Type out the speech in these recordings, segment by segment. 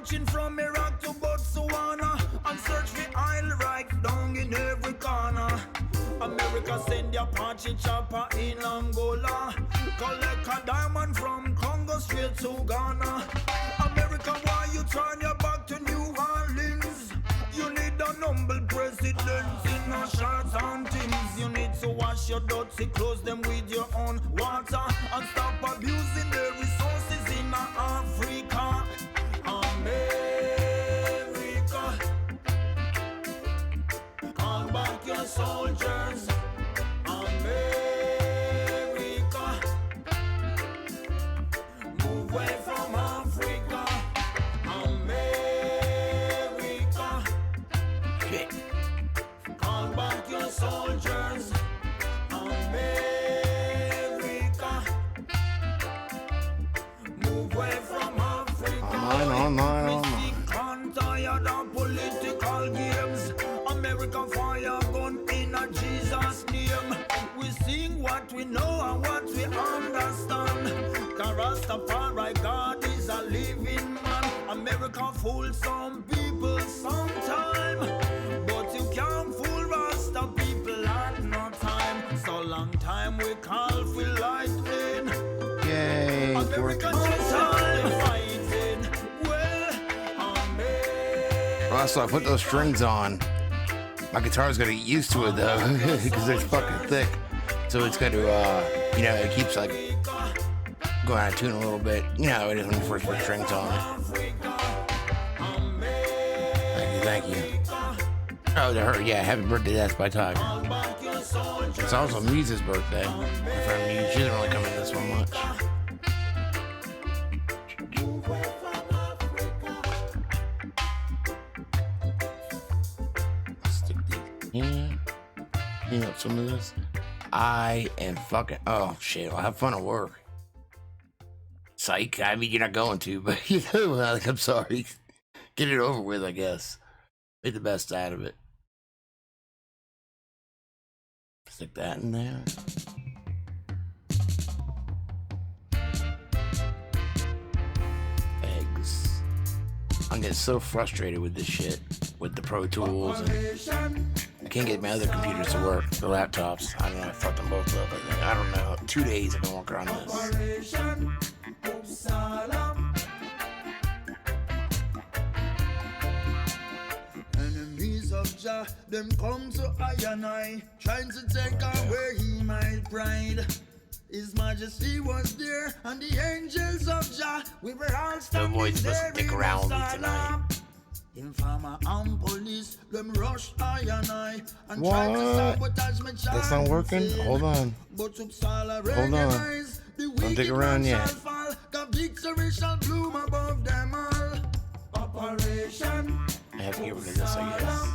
marching from Iraq to Botswana and search for oil right down in every corner. America send their Apache chopper in Angola, collect a diamond from Congo straight to Ghana. America, why you turn your back to New Orleans? You need an humble president in a shorts and things. You need to wash your dirty clothes them with your own water and stop abusing the resources in Africa. America, call back your soldiers. America, move away from Africa. America, shit. Call back your soldiers. America, move away from Africa. Online. Tired of political games. America fire gun in a Jesus name. We sing what we know and what we understand. Rastafari God is a living man. America fool some people sometime, but you can't fool Rasta people at no time. So long time we call for lightning. Yay. America just time fighting. Well, America. So I put those strings on. My guitar's gonna get used to it though, because it's fucking thick. So it's gonna, it keeps like going out of tune a little bit. You know how it is when you first put strings on. Thank you. Oh, yeah, happy birthday, that's by Tiger. It's also Misa's birthday. My friend Misa, she doesn't really come in this one much. Clean up some of this. I am fucking, oh shit, I'll have fun at work. Psych, I mean, you're not going to, but like, I'm sorry. Get it over with, I guess. Make the best out of it. Stick that in there. Eggs. I'm getting so frustrated with this shit, with the Pro Tools, and I can't get my other computers to work, the laptops. I don't know, I fucked them both up, I think. I don't know. 2 days I've been working on this. Enemies of Jah, them come to I and I, trying to take away my pride. His Majesty was there, and the angels of Jah, we were all standing boys there. must stick around with me tonight. Informer and police, them rush I and I, and try to sabotage my child. That's not working? Hold on. But Hold on. Don't dig around yet. Victory shall bloom above them all. Operation. I have to get rid of this, I guess.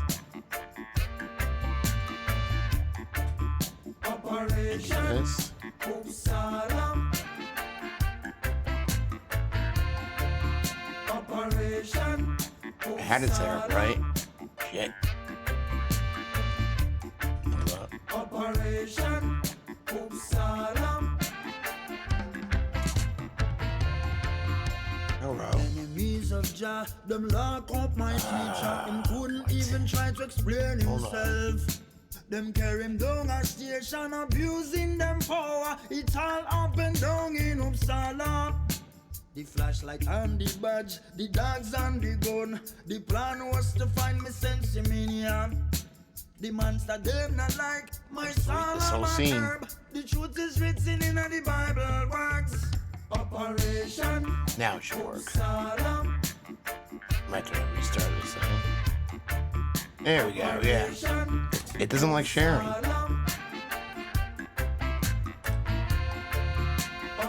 Operation. This. Operation. I had it there, right? Shit. Hold up. Operation. Enemies of Jah, them lock up my teacher. Him couldn't even try to explain himself. Them carry him down a station, abusing them power. It all up and down in Uppsala. The flashlight and the badge, the dogs and the gun. The plan was to find me sensimania. The monster them not like my soul. The truth is written in the Bible words. Operation. Now it should work. Might have to restart this thing. There we go, yeah. It doesn't like sharing.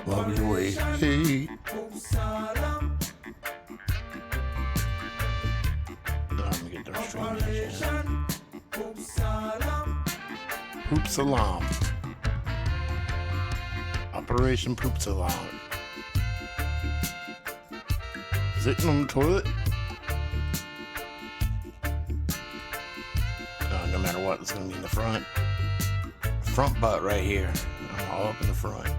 While we wait. Let me get those strings. Poop Salam. Operation Poop Salam. Sitting on the toilet? No matter what, it's gonna be in the front. Front butt right here. All up in the front.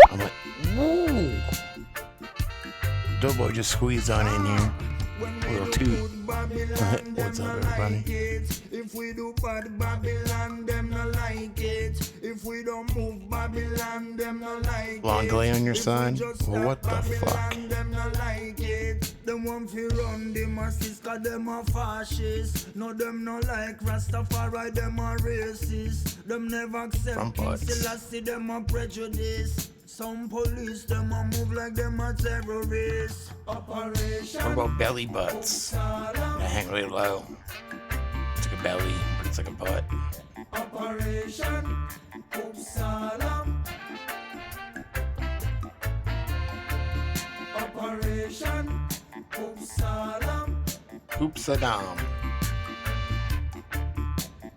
I'm like, whoa. Doboy just squeezed on in here. A little too. What's up, everybody? If we do bad Babylon, them no like it. If we don't move Babylon, them no like it. Long delay on your side? Well, what the fuck? Them no like it. Them want to run the masses, cause them are fascists. No, them no like Rastafari, them are racist. Them never accept Selassie, them are prejudice. Some police, them a move like them a terrorists. Operation. What about belly butts? They hang really low. It's like a belly, but it's like a butt. Operation Uppsala. Operation Uppsala. Oopsadam.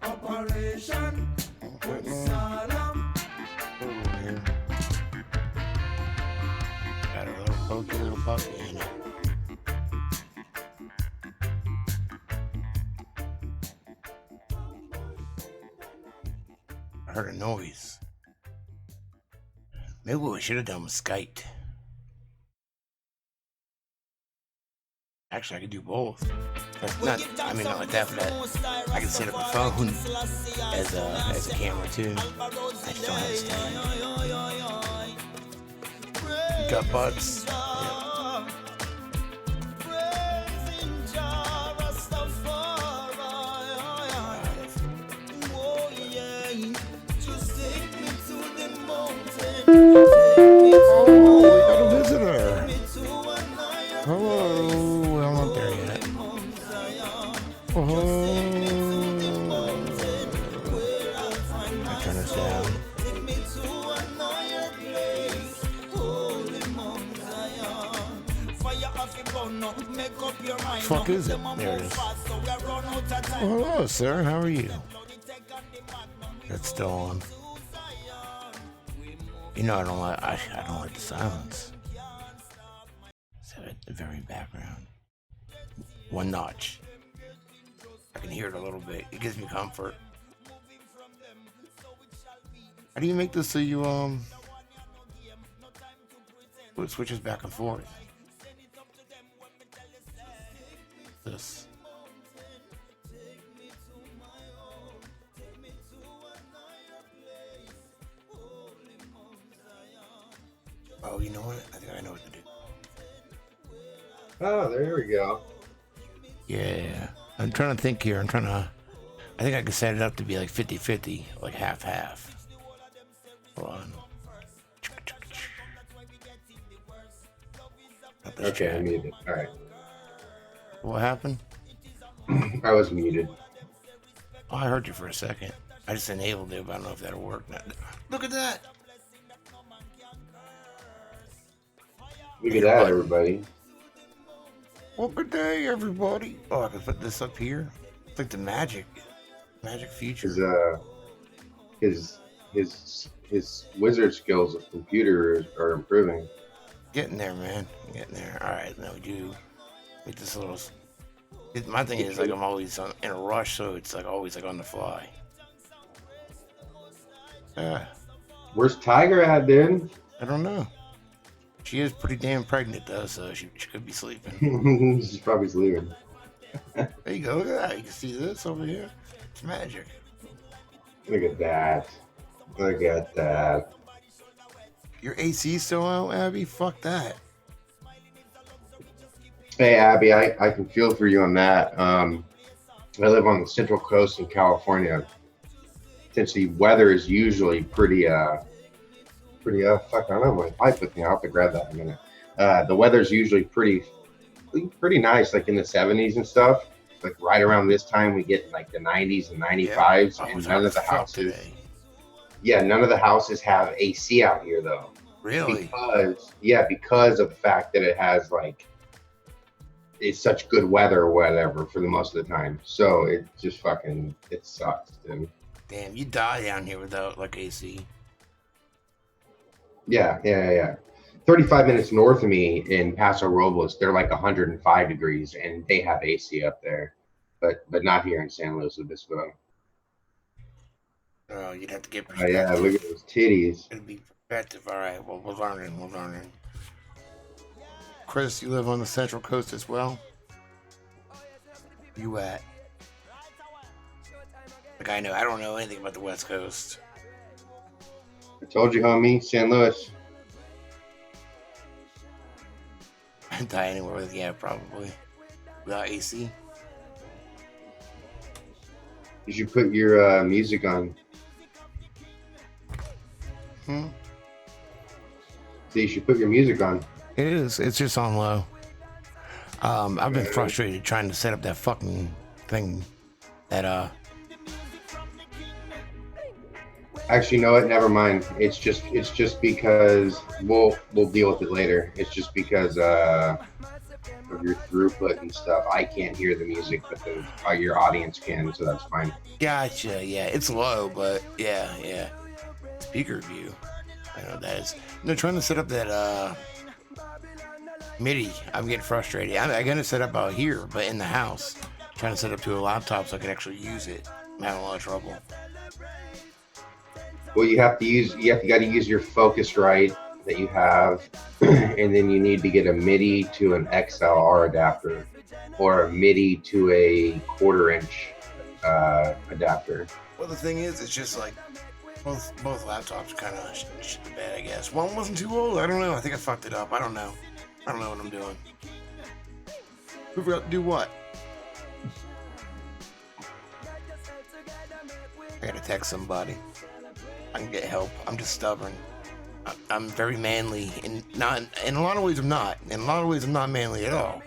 Operation Uppsala. Over here. Got a little pokey little puppy in it. I heard a noise. Maybe what we should have done was Skyped. Actually, I could do both. That's not, I mean, not like that, but I can set up a phone as a camera too. I just don't have a stand. You got butts. Yeah. Oh, we got a visitor. Hello. I'm not there yet. Oh. I turn this down. Fuck is it? There it is. Oh, hello, sir. How are you? It's still on. You know, I don't like the silence. So at the very background, one notch. I can hear it a little bit. It gives me comfort. How do you make this so you it switches back and forth? This. Oh, you know what? I think I know what to do. Oh, there we go. Yeah. I'm trying to think here. I think I can set it up to be like 50-50, like half-half. Hold on. Okay, I muted. All right. What happened? I was muted. Oh, I heard you for a second. I just enabled it, but I don't know if that'll work. Look at that. Look at that, everybody. Well, good day, everybody. Oh, I can put this up here. It's like the magic feature. His wizard skills of computers are improving. Getting there, man. Getting there. All right, now we do make this a little. My thing is like I'm always in a rush, so it's like always like on the fly. Where's Tiger at, dude? I don't know. She is pretty damn pregnant though, so she could be sleeping. She's probably sleeping. There you go. Look at that. You can see this over here. It's magic. Look at that. Look at that. Your AC still out, Abby? Fuck that. Hey, Abby, I can feel for you on that. I live on the Central Coast in California. Since the weather is usually pretty fuck, I don't know, my pipe with me. I'll have to grab that in a minute. The weather's usually pretty nice, like in the 70s and stuff. Like right around this time, we get like the 90s and 95s, yeah. and none of the houses. Yeah, none of the houses have AC out here though. Really? Because of the fact that it has like it's such good weather or whatever for the most of the time. So it just fucking it sucks, dude. Damn, you die down here without like AC. Yeah. 35 minutes north of me in Paso Robles, they're like 105 degrees, and they have AC up there, but not here in San Luis Obispo. Oh, you'd have to get perspective. Oh, yeah, look at those titties. It'd be Perspective. All right. Well, we're learning. Chris, you live on the Central Coast as well? Where you at? Like, I don't know anything about the West Coast. I told you, homie, St. Louis. I'd die anywhere with, yeah, probably. Without AC. You should put your music on. So you should put your music on. It is. It's just on low. I've been frustrated trying to set up that fucking thing. That Actually, no, what? Never mind. It's just because we'll deal with it later. It's just because of your throughput and stuff. I can't hear the music, but your audience can, so that's fine. Gotcha. Yeah, it's low, but yeah. Speaker view. I know what that is. No, trying to set up that MIDI. I'm getting frustrated. I'm gonna set up out here, but in the house, trying to set up to a laptop so I can actually use it. I'm having a lot of trouble. Well, you got to use your Focusrite that you have, and then you need to get a MIDI to an XLR adapter, or a MIDI to a 1/4-inch adapter. Well, the thing is, it's just like both laptops kind of shit the bed, I guess. One wasn't too old. I don't know. I think I fucked it up. I don't know what I'm doing. Who forgot to do what? I gotta text somebody. I can get help. I'm just stubborn. I'm very manly, and not in a lot of ways. I'm not. In a lot of ways, I'm not manly at all.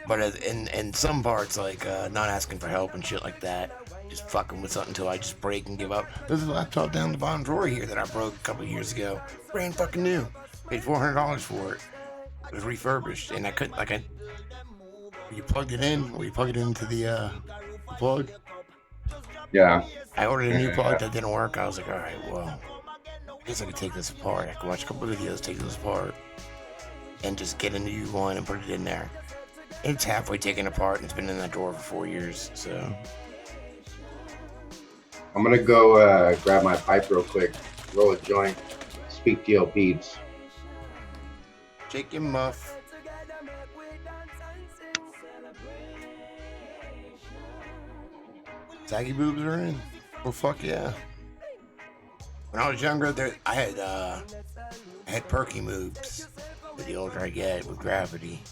But in some parts, like not asking for help and shit like that, just fucking with something until I just break and give up. There's a laptop down the bottom drawer here that I broke a couple years ago. Brand fucking new. Paid $400 for it. It was refurbished, and I couldn't you plugged it in, or you plug it into the plug. Yeah. I ordered a new plug that didn't work. I was like, all right, well, I guess I could take this apart. I could watch a couple of videos, take this apart, and just get a new one and put it in there. It's halfway taken apart, and it's been in that drawer for 4 years, so. I'm gonna go grab my pipe real quick, roll a joint, speak to your peeps. Shake your muff. Saggy boobs are in. Well, fuck yeah. When I was younger, I had perky moves. But the older I get with gravity,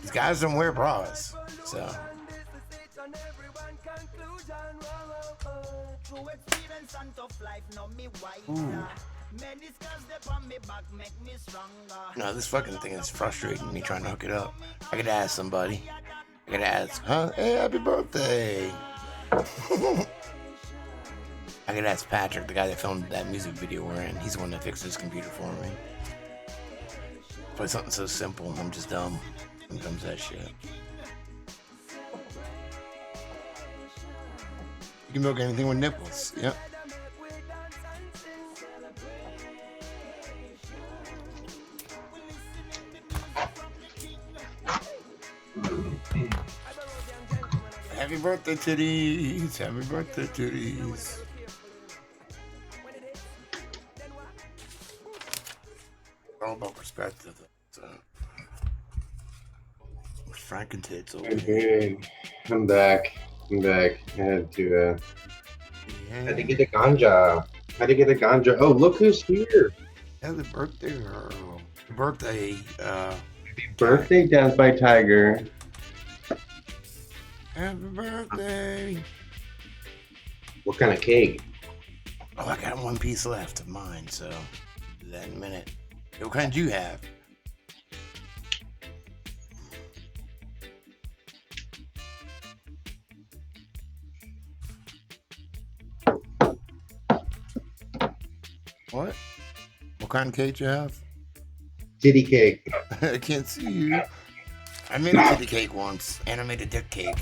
these guys don't wear bras, so. Ooh. No, this fucking thing is frustrating me trying to hook it up. I gotta ask somebody. I gotta ask, huh? Hey, happy birthday. I could ask Patrick, the guy that filmed that music video we're in. He's the one that fixed his computer for me. But something so simple, I'm just dumb when it comes to that shit. You can milk anything with nipples. Yep. Happy birthday, titties. Happy birthday, titties. All about perspective. So, Franken tits over here. I'm back. I had to get the ganja. Oh, look who's here. Happy birthday, girl. Birthday, Happy birthday, Death by Tiger. happy birthday. What kind of cake? Oh, I got one piece left of mine, so do that in a minute. What kind do you have? What? What kind of cake you have? Titty cake. I can't see you. I made a titty cake once, and I made a dick cake.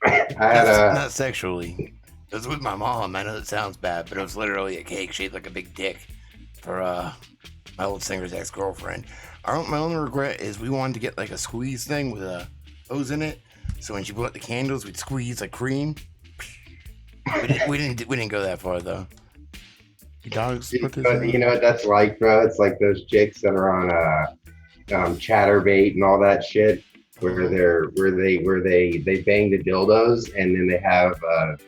I had Not sexually. It was with my mom. I know that sounds bad, but it was literally a cake shaped like a big dick for my old singer's ex-girlfriend. My only regret is we wanted to get like a squeeze thing with a hose in it, so when she blew out the candles, we'd squeeze like cream. We didn't go that far though. Dogs Dude, put this but in? you know what that's like, bro? It's like those chicks that are on Chatterbait and all that shit, where they bang the dildos and then they have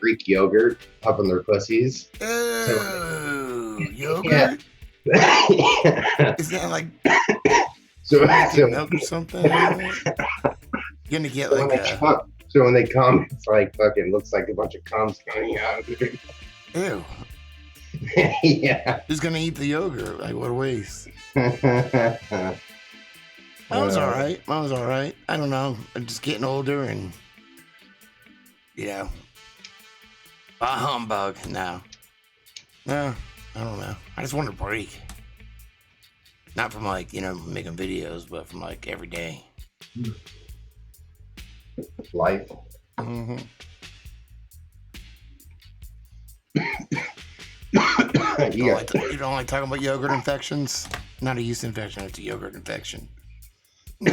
Greek yogurt up in their pussies. So Ew, yeah. yogurt? Is that like so milk or something? You're gonna get like a so when they come, it's like fucking looks like a bunch of cums coming out. ew. Yeah. Who's gonna eat the yogurt? Like what a waste. Mine was all right. Mine was all right. I don't know. I'm just getting older and, you know, a humbug now. No, I don't know. I just want a break. Not from like, you know, making videos, but from like every day. Life. Mm-hmm. You don't like talking about yogurt infections? Not a yeast infection, it's a yogurt infection. Here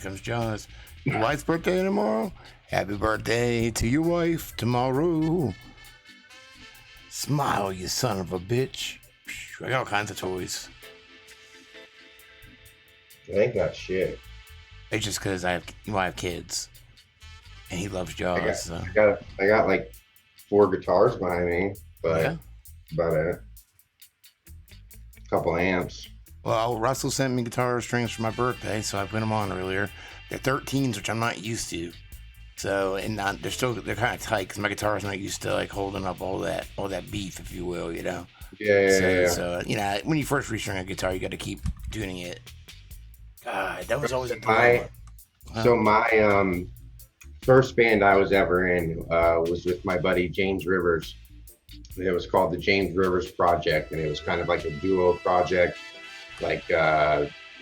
comes Jaws. Your wife's birthday tomorrow? Happy birthday to your wife tomorrow. Smile, you son of a bitch. I got all kinds of toys. I ain't got shit. It's just because I have kids. And he loves Jaws. I got like 4 guitars behind me, but Yeah. about it. A couple amps. Well, Russell sent me guitar strings for my birthday, so I put them on earlier. They're 13s, which I'm not used to. So, and they're kind of tight because my guitar's not used to like holding up all that beef, if you will, you know. Yeah. So you know, when you first restring a guitar, you got to keep tuning it. God, that was always a my first band I was ever in was with my buddy James Rivers. It was called the James Rivers Project, and it was kind of like a duo project. Like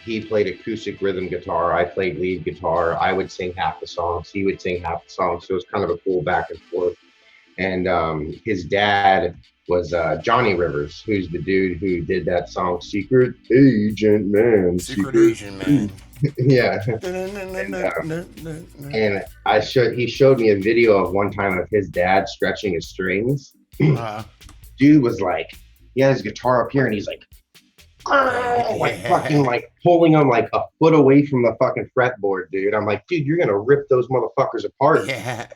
he played acoustic rhythm guitar, I played lead guitar. I would sing half the songs, he would sing half the songs. So it was kind of a cool back and forth. And his dad was Johnny Rivers, who's the dude who did that song Secret Agent Man. Secret Agent Man. Yeah. And he showed me a video of one time of his dad stretching his strings. Dude was like, he had his guitar up here and he's like fucking like pulling them like a foot away from the fucking fretboard, dude. I'm like, dude, you're gonna rip those motherfuckers apart. Yeah.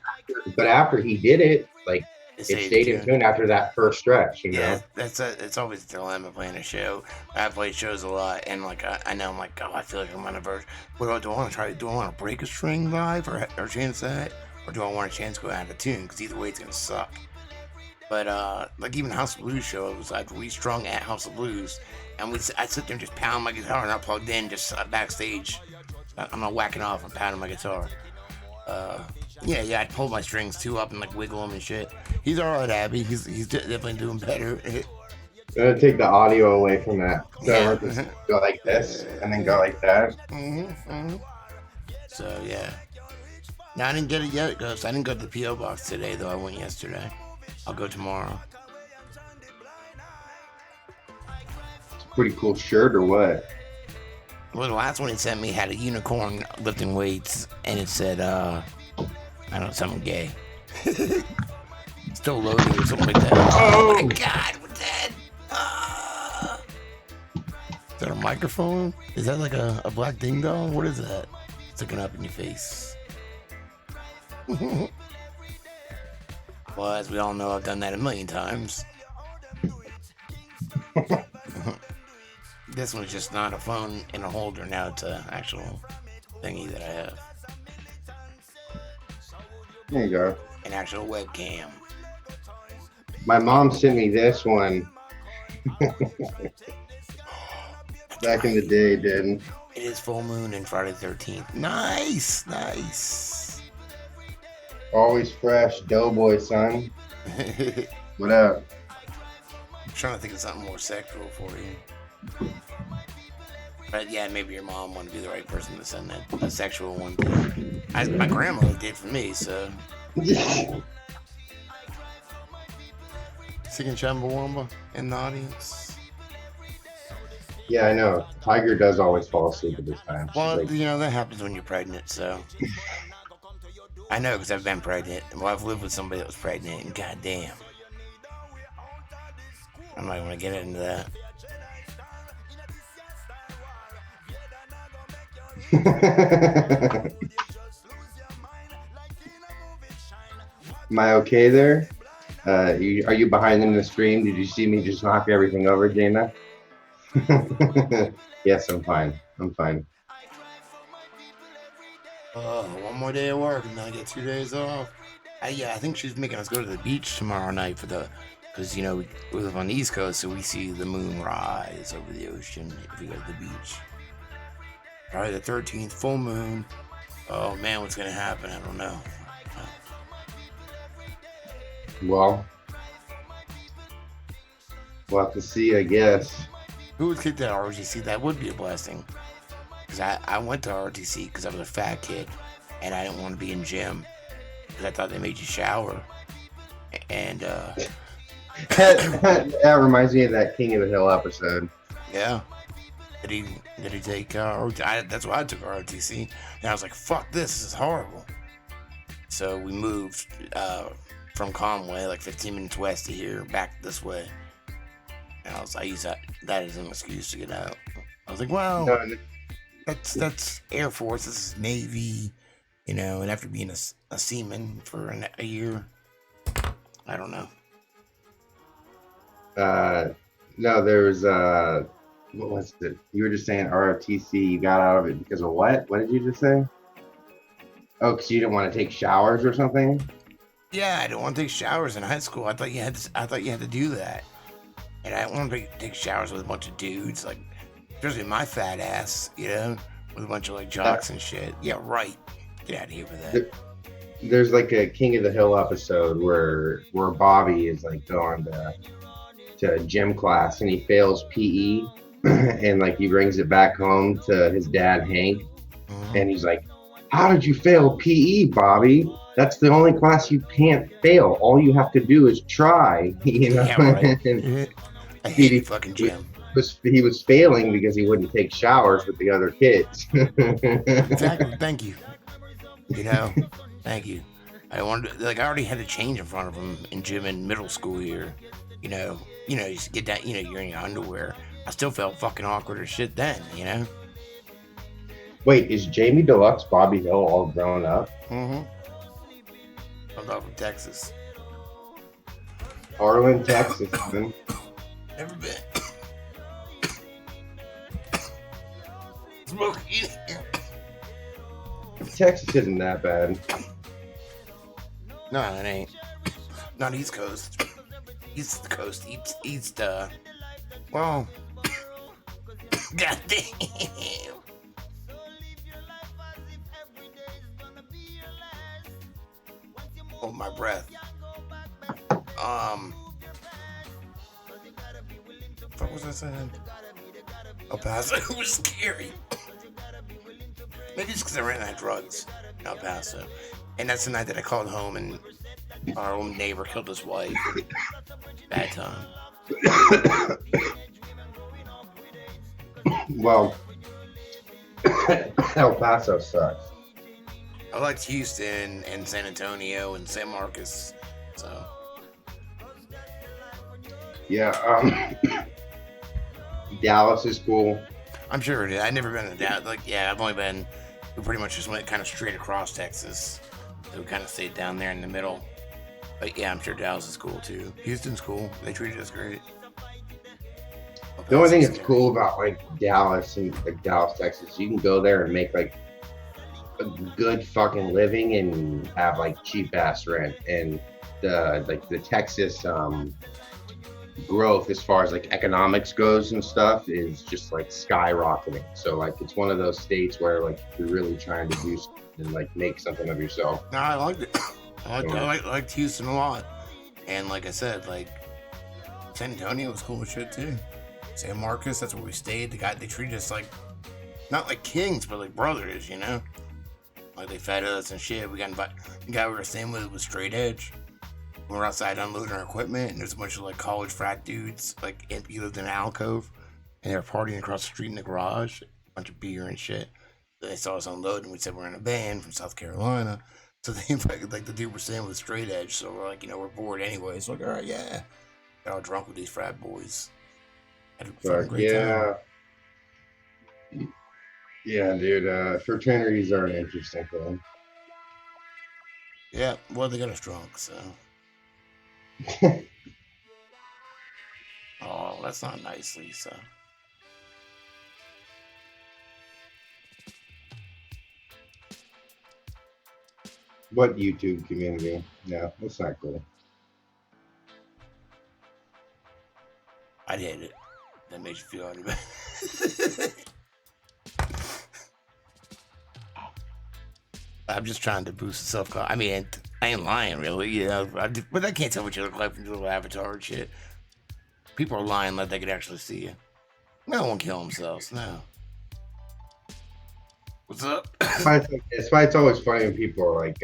But after he did it, like it stayed in tune after that first stretch, you know? It's always a dilemma playing a show. I play shows a lot, and like I know I'm like, oh, I feel like I'm on a verge. What do I want to try? Do I want to break a string live or chance that, or do I want a chance to go out of tune? Because either way, it's gonna suck. But like even House of Blues shows, I'd restrung at House of Blues, and I'd sit there and just pound my guitar, not plugged in, just backstage. I'm not whacking off. I'm pounding my guitar. Yeah, I'd pull my strings too up and like wiggle them and shit. He's all right, Abby. He's definitely doing better. I'm gonna take the audio away from that. So go like this and then go like that. So yeah. No, I didn't get it yet, Ghost. I didn't go to the P.O. box today, though. I went yesterday. I'll go tomorrow. It's a pretty cool shirt or what? Well, the last one he sent me had a unicorn lifting weights, and it said, I don't know, something gay. Still loading or something like that. Oh my God, what's that? Is that a microphone? Is that like a black ding dong? What is that? Sticking up in your face. Well, as we all know, I've done that a million times. This one's just not a phone in a holder. Now it's an actual thingy that I have. There you go. An actual webcam. My mom sent me this one. Back in the day, didn't. It is full moon and Friday the 13th. Nice. Always fresh, Doughboy, son. What up? I'm trying to think of something more sexual for you. But yeah, maybe your mom wouldn't be the right person to send that a sexual one to. My grandmother did for me, so. Singing Chumbawamba in the audience. Yeah, I know. Tiger does always fall asleep at this time. Well, like, you know, that happens when you're pregnant, so. I know, because I've been pregnant. Well, I've lived with somebody that was pregnant, and goddamn. I'm not going to get into that. Am I okay there? Are you behind in the stream? Did you see me just knock everything over, Dana? Yes, I'm fine. I'm fine. One more day of work, and then I get 2 days off. Yeah, I think she's making us go to the beach tomorrow night because you know we live on the East Coast, so we see the moon rise over the ocean if we go to the beach. Probably the 13th full moon. Oh man, what's gonna happen? I don't know. Well, we'll have to see, I guess. Who would kick that ROTC? That would be a blessing. Because I went to ROTC because I was a fat kid, and I didn't want to be in gym because I thought they made you shower. And that reminds me of that King of the Hill episode. yeah. Did he take that's why I took ROTC, and I was like, fuck this is horrible. So we moved from Conway, like 15 minutes west of here, back this way. And I used that as an excuse to get out. I was like, well, that's Air Force, this is Navy, you know, and after being a seaman for a year, I don't know. No, there was what was it? You were just saying ROTC, you got out of it because of what? What did you just say? Oh, because you didn't want to take showers or something? Yeah, I didn't want to take showers in high school. I thought you had to do that. And I didn't want to take showers with a bunch of dudes, like, especially my fat ass, you know, with a bunch of, like, jocks and shit. Yeah, right. Get out of here with that. There's, like, a King of the Hill episode where Bobby is, like, going to gym class, and he fails PE, and, like, he brings it back home to his dad, Hank, and he's like, how did you fail PE, Bobby? That's the only class you can't fail. All you have to do is try, you know? Yeah, right. I hate fucking gym. He was failing because he wouldn't take showers with the other kids. Exactly. Thank you. You know, thank you. I already had to change in front of him in gym in middle school here. You know, you get that, you know, you're in your underwear. I still felt fucking awkward as shit then, you know? Wait, is Jamie Dlux, Bobby Hill all grown up? Mm-hmm. I'm out from Texas. Arlen, Texas, man. Never been. Smoke eating. Texas isn't that bad. No, it ain't. Not East Coast. East Coast. East, well. Goddamn. Hold my breath. What was I saying? El Paso was scary. Maybe it's because I ran out of drugs in El Paso. And that's the night that I called home and our old neighbor killed his wife. Bad time. Well, El Paso sucks. I liked Houston and San Antonio and San Marcos, so. Yeah, Dallas is cool. I'm sure it is. I've never been to Dallas. Like, yeah, we pretty much just went kind of straight across Texas. So we kind of stayed down there in the middle. But yeah, I'm sure Dallas is cool too. Houston's cool. They treated us great. The only thing that's cool about like Dallas and like Dallas, Texas, you can go there and make like a good fucking living and have like cheap ass rent, and the Texas growth as far as like economics goes and stuff is just like skyrocketing. So like it's one of those states where like if you're really trying to do something and like make something of yourself. No, I liked it. I liked Houston a lot, and like I said, like San Antonio was cool as shit too. San Marcos, that's where we stayed. They treated us like not like kings, but like brothers, you know. Like they fed us and shit. We got invited. The guy we were staying with was straight edge. We were outside unloading our equipment, and there's a bunch of like college frat dudes. Like he lived in an alcove, and they were partying across the street in the garage, a bunch of beer and shit. They saw us unload, and we said we're in a band from South Carolina. So they like the dude was staying with straight edge, so we're like, we're bored anyway. So like, all right, yeah. Got all drunk with these frat boys. Had a fucking great time. Yeah, dude. Fraternities are an interesting thing. Yeah, well, they got us drunk, so. Oh, that's not nice, Lisa. What YouTube community? No, that's not cool. I'd hate it. That makes you feel any better. I'm just trying to boost the self-confidence. I mean, I ain't lying, really. But I can't tell what you look like from your little avatar and shit. People are lying like they could actually see you. No one kill themselves, no. What's up? That's why it's always funny when people are like,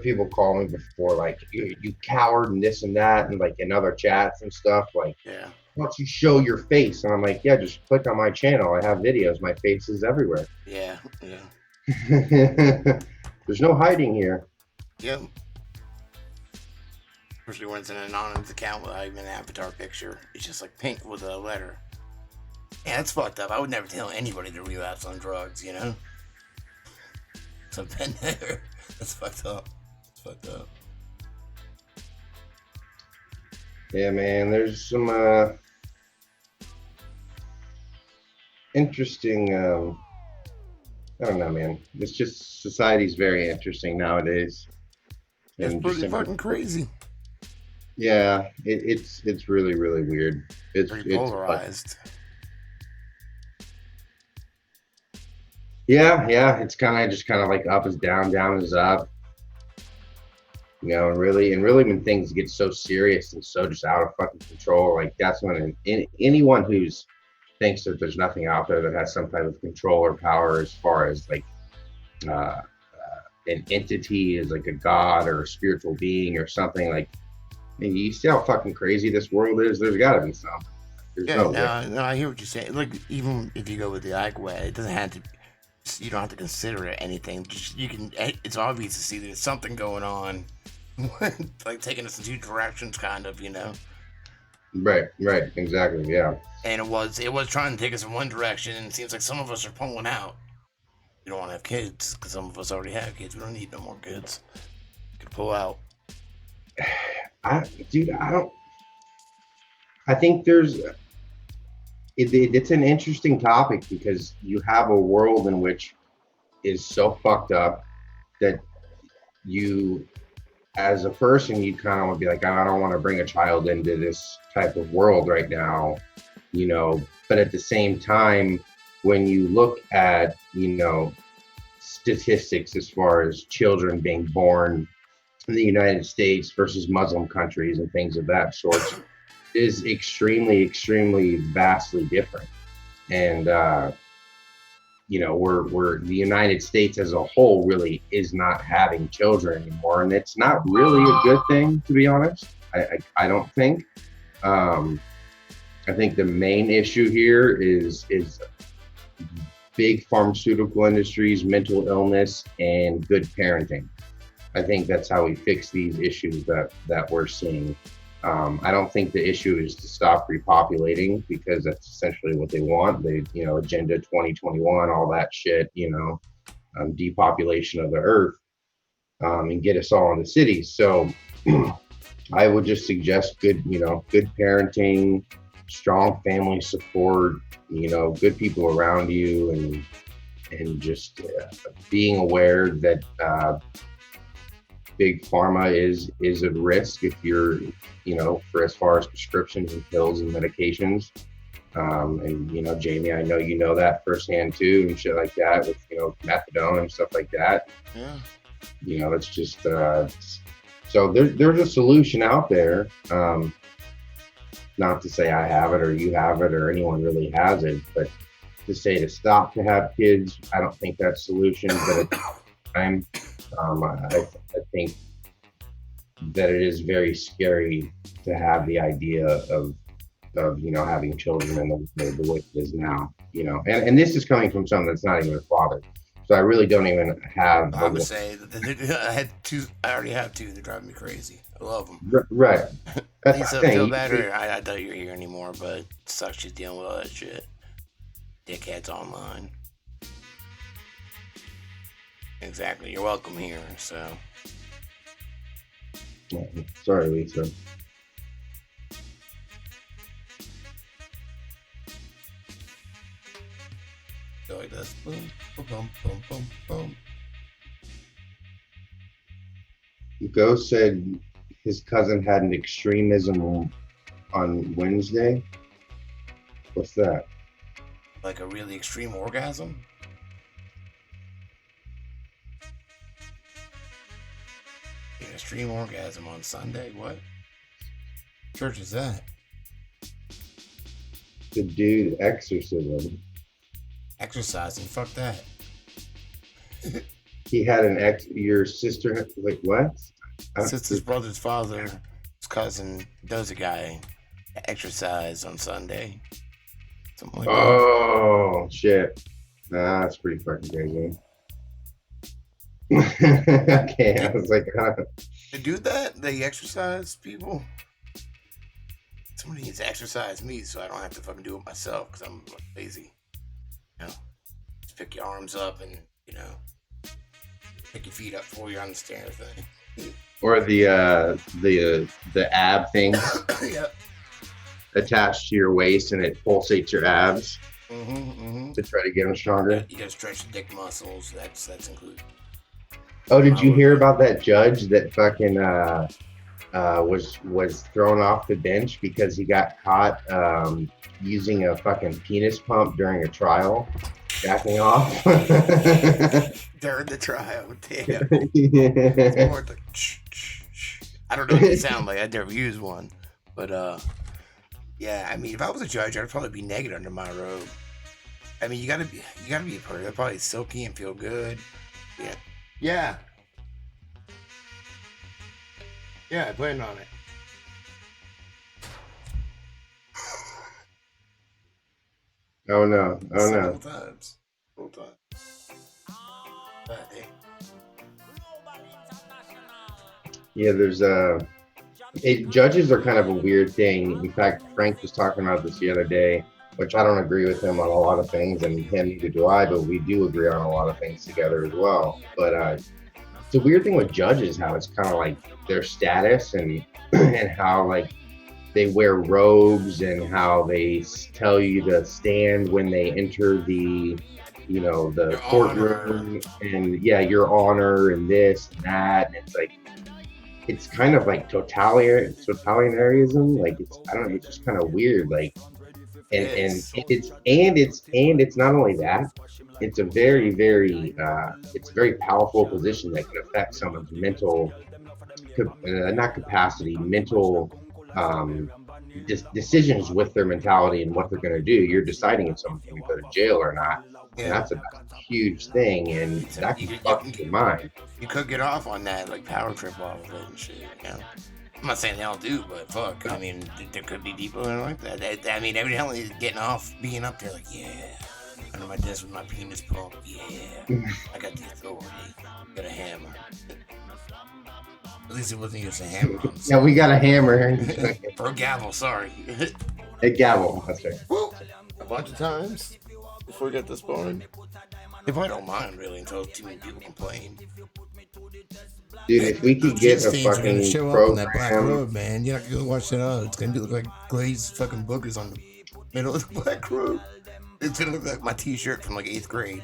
people call me before, like, you coward and this and that, and like in other chats and stuff, like, yeah. Why don't you show your face? And I'm like, yeah, just click on my channel. I have videos. My face is everywhere. Yeah. There's no hiding here. Yep. Especially when it's an anonymous account without even an avatar picture. It's just like pink with a letter. Yeah, that's fucked up. I would never tell anybody to relapse on drugs, So I've been there. That's fucked up. It's fucked up. Yeah, man. There's some interesting. I don't know, man. It's just society's very interesting nowadays. It's pretty fucking crazy. Yeah, it's really, really weird. It's polarized. Yeah. It's kind of like up is down, down is up. And really when things get so serious and so just out of fucking control, like that's when anyone who's thinks that there's nothing out there that has some type of control or power as far as like an entity is like a god or a spiritual being or something, like, you see how fucking crazy this world is. There's got to be some. No, I hear what you're saying. Like, even if you go with the Ike way, it doesn't have to. You don't have to consider it anything. It's obvious to see that there's something going on, like taking us in two directions, kind of, Right, exactly, yeah. And it was trying to take us in one direction, and it seems like some of us are pulling out. We don't want to have kids because some of us already have kids. We don't need no more kids. We could pull out. I think it's an interesting topic because you have a world in which is so fucked up that you, as a person, you kind of want to be like, I don't want to bring a child into this type of world right now, but at the same time, when you look at, statistics as far as children being born in the United States versus Muslim countries and things of that sort is extremely, extremely vastly different. And, we're the United States as a whole really is not having children anymore. And it's not really a good thing, to be honest. I don't think. I think the main issue here is big pharmaceutical industries, mental illness, and good parenting. I think that's how we fix these issues that we're seeing. I don't think the issue is to stop repopulating because that's essentially what they want. They, Agenda 2021, all that shit, depopulation of the earth, and get us all in the cities. So I would just suggest good parenting, strong family support, good people around you, and just being aware that big pharma is a risk if you're, for as far as prescriptions and pills and medications. And Jamie, I know you know that firsthand too, and shit like that with methadone and stuff like that. Yeah. It's just so there's a solution out there. Not to say I have it or you have it or anyone really has it, but to say to stop to have kids, I don't think that's a solution. But at the time, I think that it is very scary to have the idea of having children in the way it is now, and this is coming from someone that's not even a father. So I really don't even have. I would say that I had two. I already have two. They're driving me crazy. I love them. Right. That's Lisa, the thing. feel better. I doubt you're here anymore, but it sucks she's dealing with all that shit. Dickheads online. Exactly. You're welcome here. So. Sorry, Lisa. Go like this. Boom, boom, boom, boom, boom. Ghost said his cousin had an extremism on Wednesday. What's that? Like a really extreme orgasm? An extreme orgasm on Sunday? What church is that? The dude exorcism. Exercising? Fuck that. He had your sister, like what? Sister's brother's father's cousin knows a guy that exercise on Sunday. Something like that. Oh, shit. Nah, that's pretty fucking crazy. Okay, I was like, They do that? They exercise people? Somebody needs to exercise me so I don't have to fucking do it myself because I'm lazy. You know, just pick your arms up and, you know, pick your feet up before you're on the stair thing. or the ab thing Yep. attached to your waist and it pulsates your abs Mm-hmm. to try to get them stronger. You gotta stretch the dick muscles. That's included. Oh, did you hear about that judge that fucking was thrown off the bench because he got caught using a fucking penis pump during a trial, jacking off? During the trial, damn. Yeah. More like, I don't know what they sound like. I'd never used one, but yeah. I mean, if I was a judge, I'd probably be naked under my robe. I mean, you gotta be a person. They're probably silky and feel good. Yeah. Yeah. Yeah, I planned on it. Oh no! Oh no! Several times. Full time. Yeah, there's judges are kind of a weird thing. In fact, Frank was talking about this the other day, which I don't agree with him on a lot of things, and him neither do I, but we do agree on a lot of things together as well. But it's a weird thing with judges, how it's kind of like their status and and how like they wear robes and how they tell you to stand when they enter the the courtroom and your honor and this and that, and it's like it's kind of like totalitarianism. Like I don't know, it's just kind of weird. Like and it's not only that, it's a very it's a very powerful position that can affect someone's mental mental decisions with their mentality and what they're going to do. You're deciding if someone's going to go to jail or not. Yeah. And that's a huge thing, and that can fuck your mind. You could get off on that, like power trip off of it and shit. You know? I'm not saying they all do, but fuck. I mean, there could be people that are like that. I mean, evidently getting off, being up there, like, yeah, under my desk with my penis pump, yeah, I got the authority, got a hammer. At least it wasn't just a hammer. Yeah, we got a hammer. Or a gavel, sorry. A gavel, that's right. Well, a bunch of times before we got this point. They probably don't mind really until too many people complain. Dude, if we could get a fucking show program, up on that black road, man, you're not gonna watch it out. It's gonna look like glazed fucking boogers on the middle of the black road. It's gonna look like my T-shirt from like 8th grade.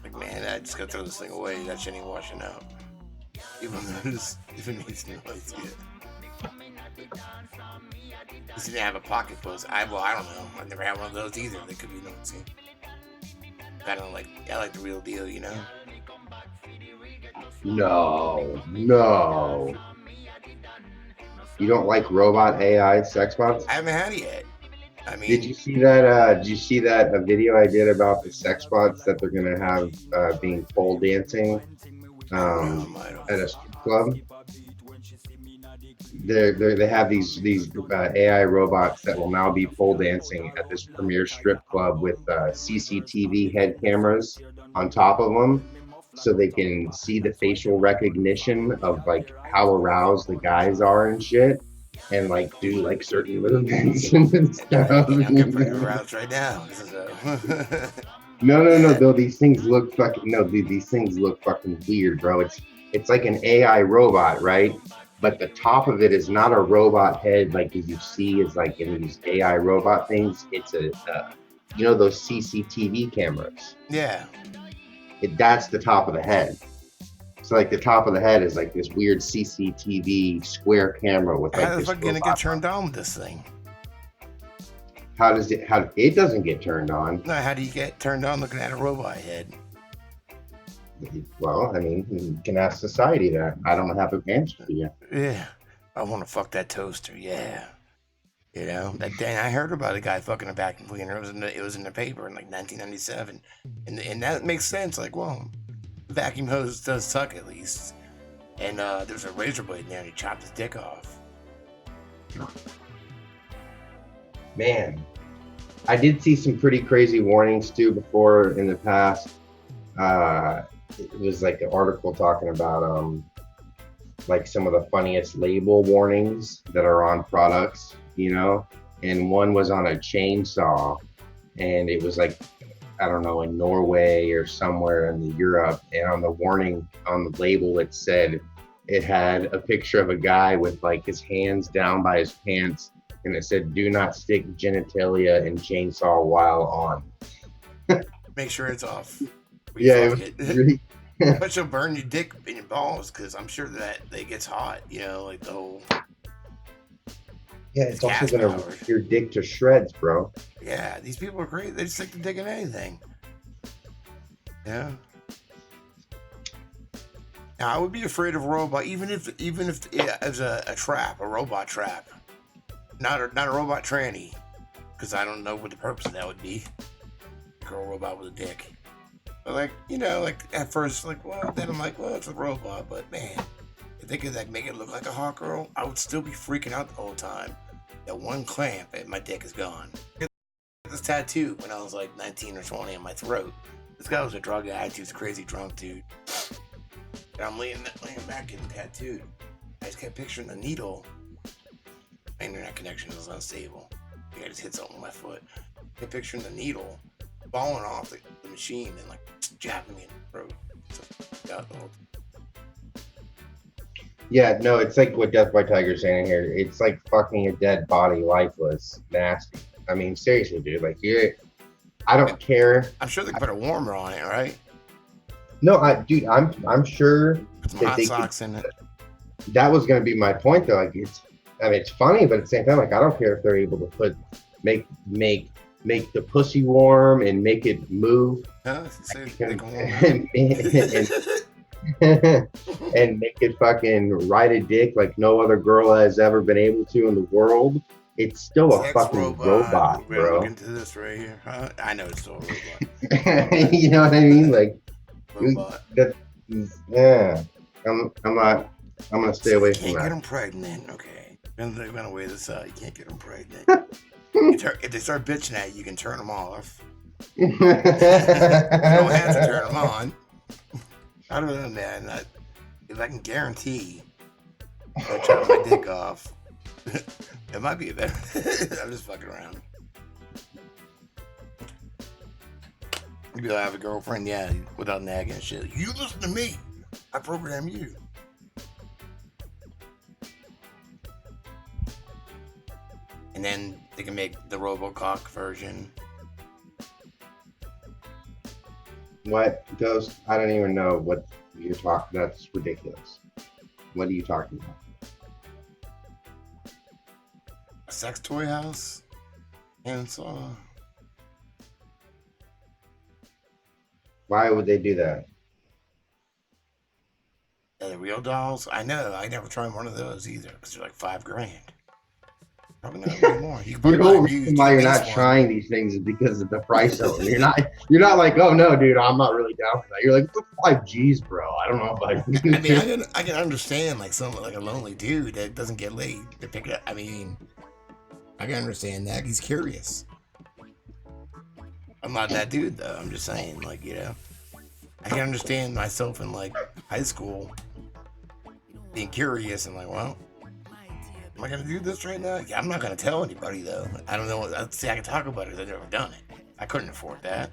Like, man, I just gotta throw this thing away. That shit ain't washing out. Even if it needs noise, yeah. This didn't have a pocket post. I don't know. I've never had one of those either. They could be noisy. Kind of like, I like the real deal, you know? No. You don't like robot AI sex bots? I haven't had it yet. I mean, did you see that? A video I did about the sex bots that they're gonna have being pole dancing at a strip club? they have these AI robots that will now be pole dancing at this premier strip club with CCTV head cameras on top of them, so they can see the facial recognition of like how aroused the guys are and shit, and like do like certain movements and stuff. I'm getting pretty aroused right now. So. No. Though these things look fucking these things look fucking weird, bro. It's like an AI robot, right? But the top of it is not a robot head like you see is like in these AI robot things. It's a you know those CCTV cameras. Yeah. That's the top of the head. So like the top of the head is like this weird CCTV square camera with like. How the fuck gonna get turned on with this thing? How it doesn't get turned on? No, how do you get turned on looking at a robot head? Well, I mean, you can ask society that. I don't have an answer for you. Yeah, I want to fuck that toaster. Yeah, you know that day I heard about a guy fucking a vacuum cleaner. It was in the paper in like 1997, and that makes sense. Like, well, the vacuum hose does suck at least, and there's a razor blade in there, and he chopped his dick off. Man, I did see some pretty crazy warnings too before in the past. It was like an article talking about like some of the funniest label warnings that are on products, you know, and one was on a chainsaw, and it was like, I don't know, in Norway or somewhere in Europe, and on the warning on the label it said, it had a picture of a guy with like his hands down by his pants, and it said, "Do not stick genitalia in chainsaw while on." Make sure it's off. Yeah, it was really. But you'll burn your dick and your balls, because I'm sure that it gets hot, you know, like the whole. Yeah, it's also gonna rip your dick to shreds, bro. Yeah, these people are great. They just stick the dick in anything. Yeah. Now, I would be afraid of a robot, even if as a trap, a robot trap, not a robot tranny, because I don't know what the purpose of that would be. Girl robot with a dick. But like, you know, like at first, like, well, then I'm like, well, it's a robot, but man, if they could like make it look like a hot girl, I would still be freaking out the whole time. That one clamp and my dick is gone. This tattoo when I was like 19 or 20 on my throat. This guy was a drug addict. He was a crazy drunk dude. And I'm laying back getting tattooed. I just kept picturing the needle. My internet connection was unstable. I think I just hit something with my foot. I kept picturing the needle falling off the machine and like jabbing me in the throat. So, yeah, no, it's like what Death by Tiger's saying here. It's like fucking a dead body, lifeless, nasty. I mean, seriously, dude. Like, I don't care. I'm sure they could put a warmer on it, right? No, I'm sure. Put some hot socks in it. That was going to be my point, though. Like, it's funny, but at the same time, like, I don't care if they're able to make the pussy warm and make it move. And make it fucking ride a dick like no other girl has ever been able to in the world. It's still a fucking robot, bro. Look into this right here. Huh? I know it's still a robot. You know what I mean? Like, robot. Yeah. I'm gonna stay away from that. You can't get them pregnant, okay? They're gonna weigh this out. You can't get them pregnant. If they start bitching at you, you can turn them off. You don't have to turn them on. Other than that, if I can guarantee I'll turn my dick off, it might be better. I'm just fucking around. Maybe I'll have a girlfriend, yeah, without nagging and shit. You listen to me. I program you. And then they can make the RoboCop version. What, Ghost? I don't even know what you're talking. That's ridiculous. What are you talking about? A sex toy house? And so. Why would they do that? The real dolls? I know. I never tried one of those either because they're like $5,000. Probably not anymore. You can The probably whole buy reason used. why You you're can not mince one. trying these things is because of the price of them. You're not like, oh no, dude, I'm not really down for that. You're like, 5Gs, bro. I don't know if I can. I mean, I can understand like someone like a lonely dude that doesn't get laid to pick it up. I mean, I can understand that. He's curious. I'm not that dude though. I'm just saying, like, you know, I can understand myself in like high school being curious and like, well, am I gonna do this right now? Yeah, I'm not gonna tell anybody though. I don't know. See, I can talk about it. I've never done it. I couldn't afford that.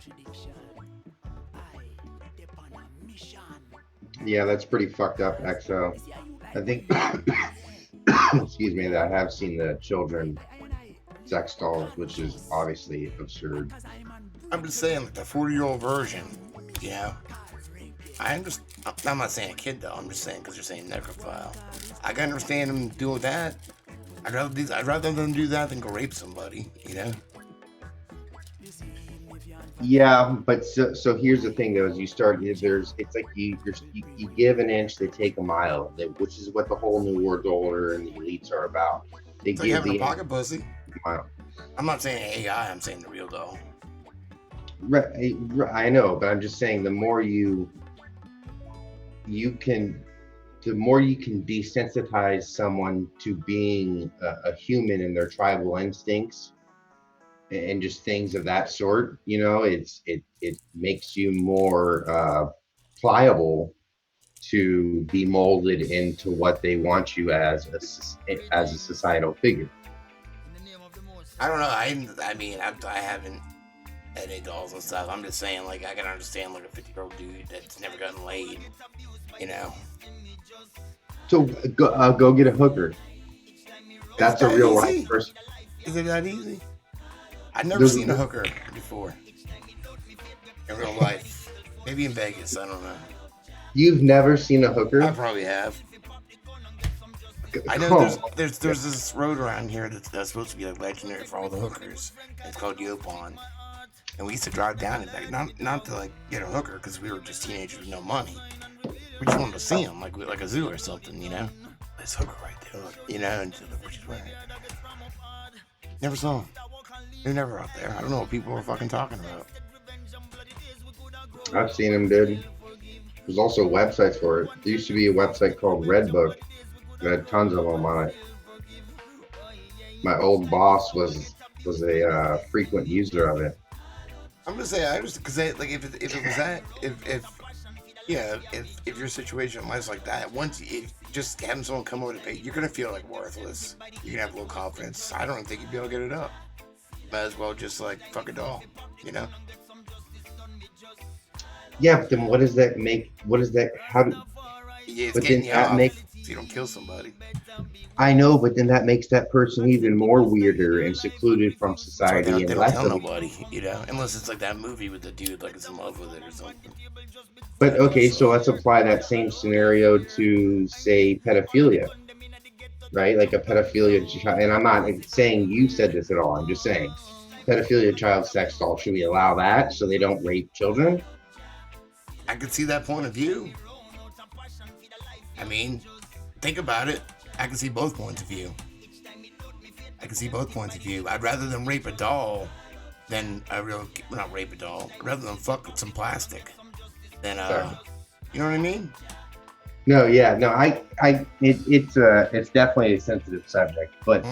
Yeah, that's pretty fucked up, XO. I think, excuse me, that I have seen the children sex dolls, which is obviously absurd. I'm just saying, like the 40-year-old version, you know. I'm not saying a kid though. I'm just saying because you're saying necrophile. I can understand them doing that. I'd rather them do that than go rape somebody, you know. Yeah, but so here's the thing though: is you start it's like you give an inch, they take a mile, which is what the whole New World Order and the elites are about. They It's like give having the a pocket pussy. mile. I'm not saying AI. I'm saying the real doll. I know, but I'm just saying the more you can, the more you can desensitize someone to being a human and their tribal instincts and just things of that sort, you know, it makes you more pliable to be molded into what they want you as a societal figure. I don't know. I mean, I haven't had any dolls and stuff. I'm just saying, like, I can understand like a 50-year-old dude that's never gotten laid, you know. So go get a hooker. That's a real life person. Is it that easy? I've never seen a hooker before in real life. Maybe in Vegas. I don't know. You've never seen a hooker? I probably have. I know there's this road around here that's supposed to be like legendary for all the hookers. It's called Yopon, and we used to drive down it, like not to like get a hooker because we were just teenagers with no money. We just wanted to see them, like a zoo or something, you know. This hooker right there, look, you know, and look what she's wearing. Never saw them. They're never out there. I don't know what people were fucking talking about. I've seen them, dude. There's also websites for it. There used to be a website called Redbook that had tons of them on it. My old boss was a frequent user of it. I'm gonna say I just because like if it was that if your situation was like that, once just having someone come over to pay, you're gonna feel like worthless. You're gonna have low confidence. I don't think you'd be able to get it up. Might as well just like fuck a doll, you know. Yeah, but then what does that make? What is that? How do? Yeah, it's but getting then you that off make. so you don't kill somebody. I know, but then that makes that person even more weirder and secluded from society They and don't less tell of. nobody, you know, unless it's like that movie with the dude like is in love with it or something. But okay, so let's apply that same scenario to say pedophilia, right? Like a pedophilia child, and I'm not saying you said this at all. I'm just saying pedophilia child sex doll. Should we allow that so they don't rape children? I could see that point of view. I mean, think about it. I can see both points of view. I'd rather them rape a doll than not rape a doll. Rather than fuck with some plastic than you know what I mean? No, yeah, no, it's definitely a sensitive subject, but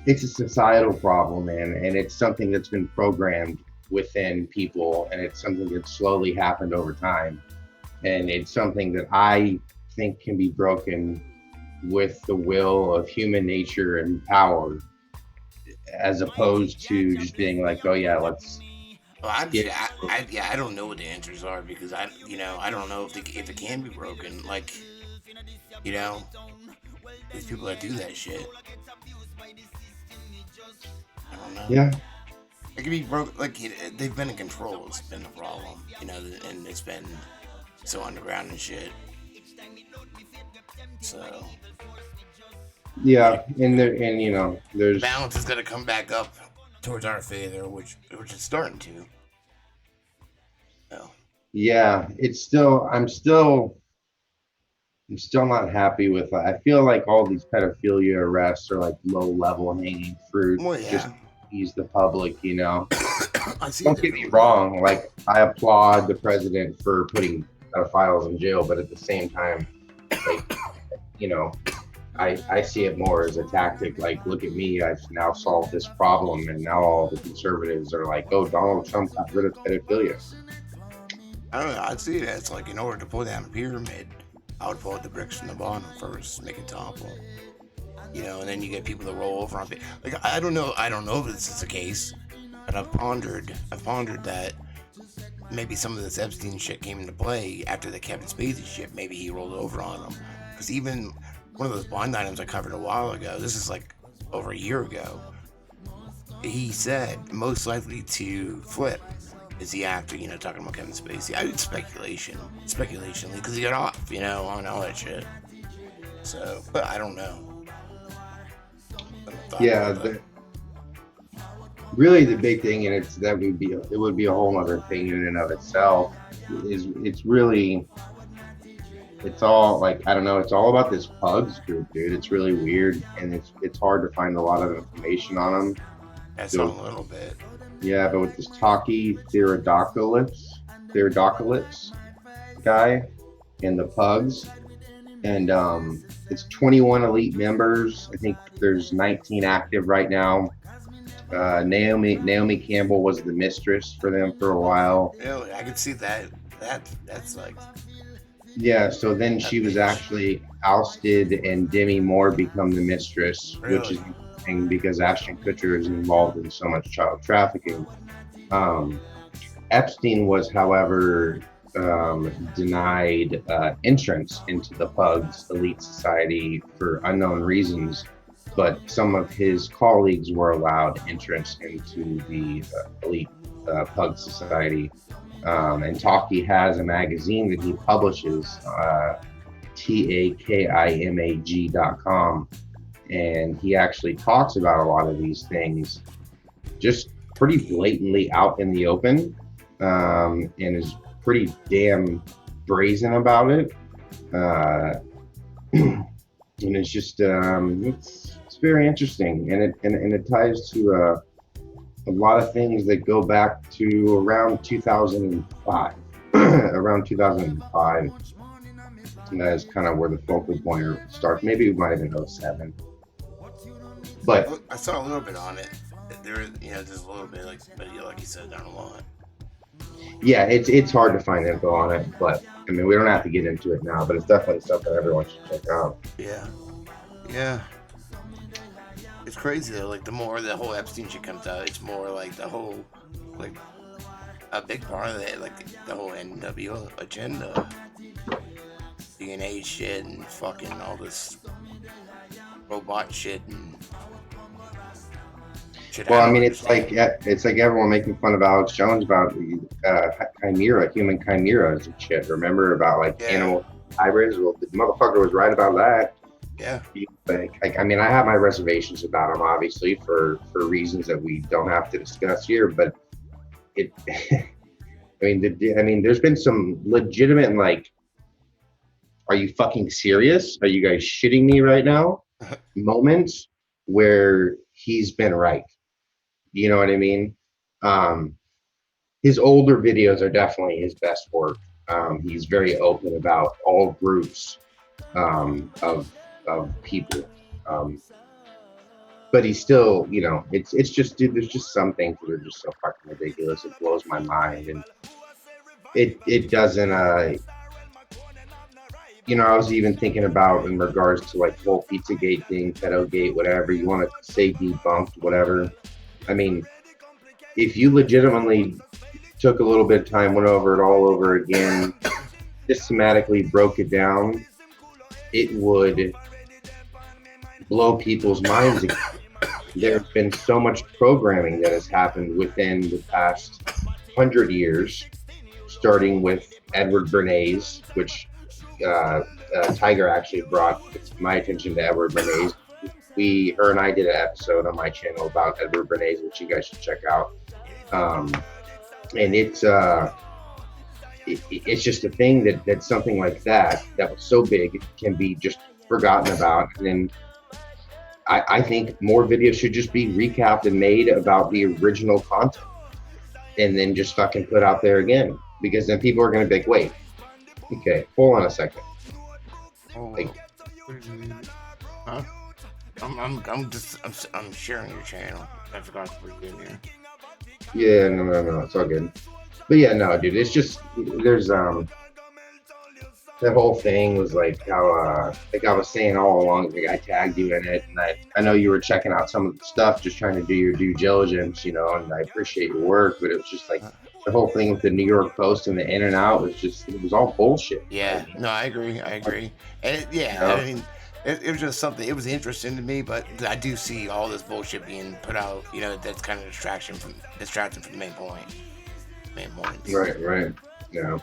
it's a societal problem, man, and it's something that's been programmed within people, and it's something that's slowly happened over time, and it's something that I think can be broken with the will of human nature and power, as opposed to just being like, oh yeah, let's. Well, I don't know what the answers are because I don't know if it can be broken. Like, you know, there's people that do that shit. I don't know. Yeah. It can be broken. Like they've been in control. It's been the problem, you know, and it's been so underground and shit. So. Yeah, and you know, there's balance is gonna come back up towards our favor, which is starting to. So. Yeah, I'm still I'm still not happy with. I feel like all these pedophilia arrests are like low level hanging fruit, Well, just yeah. to ease the public. You know, I see it don't get me differently. wrong. Like I applaud the president for putting pedophiles in jail, but at the same time, like you know, I see it more as a tactic. Like, look at me, I've now solved this problem, and now all the conservatives are like, oh, Donald Trump got rid of pedophilia. I don't know. I'd see it as like in order to pull down a pyramid, I would pull out the bricks from the bottom first, make it topple. You know, and then you get people to roll over on it. Like I don't know. I don't know if this is the case, but I've pondered that maybe some of this Epstein shit came into play after the Kevin Spacey shit. Maybe he rolled over on them. Because even one of those blind items I covered a while ago, this is like over a year ago, he said most likely to flip is the actor, you know, talking about Kevin Spacey. I did speculation, because he got off, you know, on all that shit. So, but I don't know. I haven't thought Yeah, about that. really the big thing, and it would be a whole other thing in and of itself. Is it's all like I don't know. It's all about this Pugs group, dude. It's really weird, and it's hard to find a lot of information on them. That's a So little bit. yeah, but with this Taki Theodoculus guy and the Pugs, and it's 21 elite members. I think there's 19 active right now. Naomi Campbell was the mistress for them for a while. Really, I could see that. That's like Yeah, so then a she was bitch. actually ousted, and Demi Moore become the mistress, which is Really. interesting because Ashton Kutcher is involved in so much child trafficking. Um, Epstein was, however, denied entrance into the Pugs elite society for unknown reasons, but some of his colleagues were allowed entrance into the elite Pug society. And Talkie has a magazine that he publishes, takimag.com, and he actually talks about a lot of these things just pretty blatantly out in the open, and is pretty damn brazen about it. Uh, and it's just it's very interesting, and it ties to a lot of things that go back to around 2005. Around 2005, and that is kind of where the focal point starts. Maybe it might have been '07, but I saw a little bit on it. There, you know, just a little bit, like, but yeah, like you said, not a lot. yeah, it's hard to find info on it. But I mean, we don't have to get into it now. But it's definitely something everyone should check out. Yeah, yeah. It's crazy though. Like the more the whole Epstein shit comes out, it's more like the whole, like, a big part of it, like the whole NWO agenda, DNA shit, and fucking all this robot shit and shit. I Well, I don't mean, understand. it's like everyone making fun of Alex Jones about chimera, human chimeras and shit. Remember about like Yeah, animal hybrids? Well, the motherfucker was right about that. yeah. I mean, I have my reservations about him, obviously, for reasons that we don't have to discuss here. But it, I mean, there's been some legitimate like, are you fucking serious? Are you guys shitting me right now? Moments where he's been right. You know what I mean? Um, his older videos are definitely his best work. He's very open about all groups of people. Um, but he's still, you know, it's just, dude, there's just some things that are just so fucking ridiculous. It blows my mind, and it doesn't. You know, I was even thinking about in regards to like the whole Pizzagate thing, Pedogate, whatever you want to say, debunked, whatever. I mean, if you legitimately took a little bit of time, went over it all over again, systematically broke it down, it would blow people's minds again. Yeah. There's been so much programming that has happened within the past 100 years, starting with Edward Bernays, which Tiger actually brought my attention to Edward Bernays. Her and I did an episode on my channel about Edward Bernays, which you guys should check out. And it's it's just a thing that something like that was so big can be just forgotten about. And then I think more videos should just be recapped and made about the original content, and then just fucking put out there again, because then people are going to be like, wait, okay, hold on a second. Like, huh? I'm sharing your channel. I forgot to put it in here. Yeah, no, it's all good. But yeah, no, dude, it's just, there's that whole thing was like how like I was saying all along, like I tagged you in it, and I know you were checking out some of the stuff, just trying to do your due diligence, you know, and I appreciate your work, but it was just like the whole thing with the New York Post and the in and out was just, it was all bullshit. Yeah, no, I agree. And I mean, it was just something, it was interesting to me, but I do see all this bullshit being put out, you know, that's kind of distracting from the main point. Right. Yeah.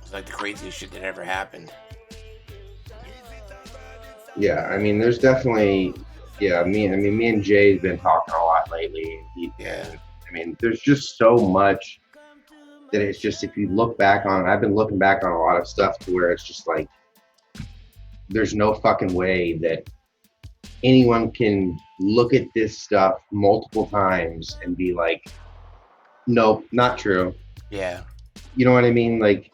It's like the craziest shit that ever happened. Yeah, I mean, there's definitely, me and Jay's been talking a lot lately. I mean, there's just so much that it's just, if you look back on, I've been looking back on a lot of stuff to where it's just like, there's no fucking way that anyone can look at this stuff multiple times and be like, nope, not true. Yeah. You know what I mean? Like,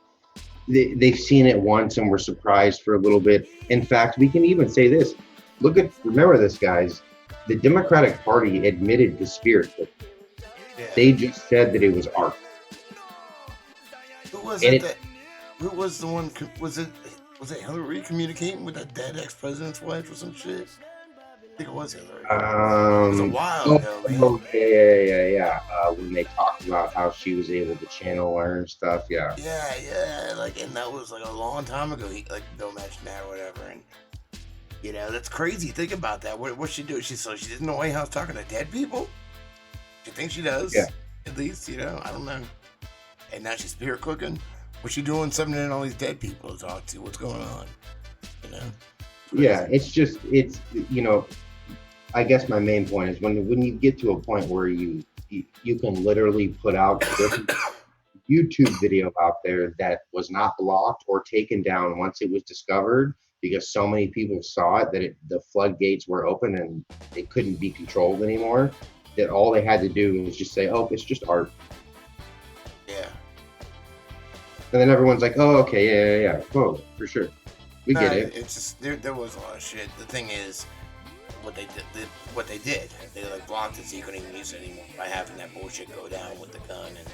they've seen it once and were surprised for a little bit. In fact, we can even say this. Remember this, guys. The Democratic Party admitted to Spirit. They just said that it was art. Who was it? Who was the one? Was it Hillary communicating with that dead ex-president's wife or some shit? I think it was Hillary. It was a while ago, man. Yeah. When they talked about how she was able to channel her stuff, yeah. Yeah. Like, and that was like a long time ago. Like, don't mention that or whatever. And you know, that's crazy. Think about that. What she do? She's in the White House talking to dead people. She thinks she does. Yeah. At least, you know, I don't know. And now she's spirit cooking. What's she doing? Summoning all these dead people to talk to. What's going on? You know. Yeah, it's you know, I guess my main point is when you get to a point where you can literally put out a YouTube video out there that was not blocked or taken down once it was discovered, because so many people saw it that the floodgates were open and it couldn't be controlled anymore, that all they had to do was just say, oh, it's just art. Yeah. And then everyone's like, oh, okay, yeah, cool, for sure. We get it. It's just there was a lot of shit. The thing is, what they did, they like blocked it so you couldn't even use it anymore by having that bullshit go down with the gun and,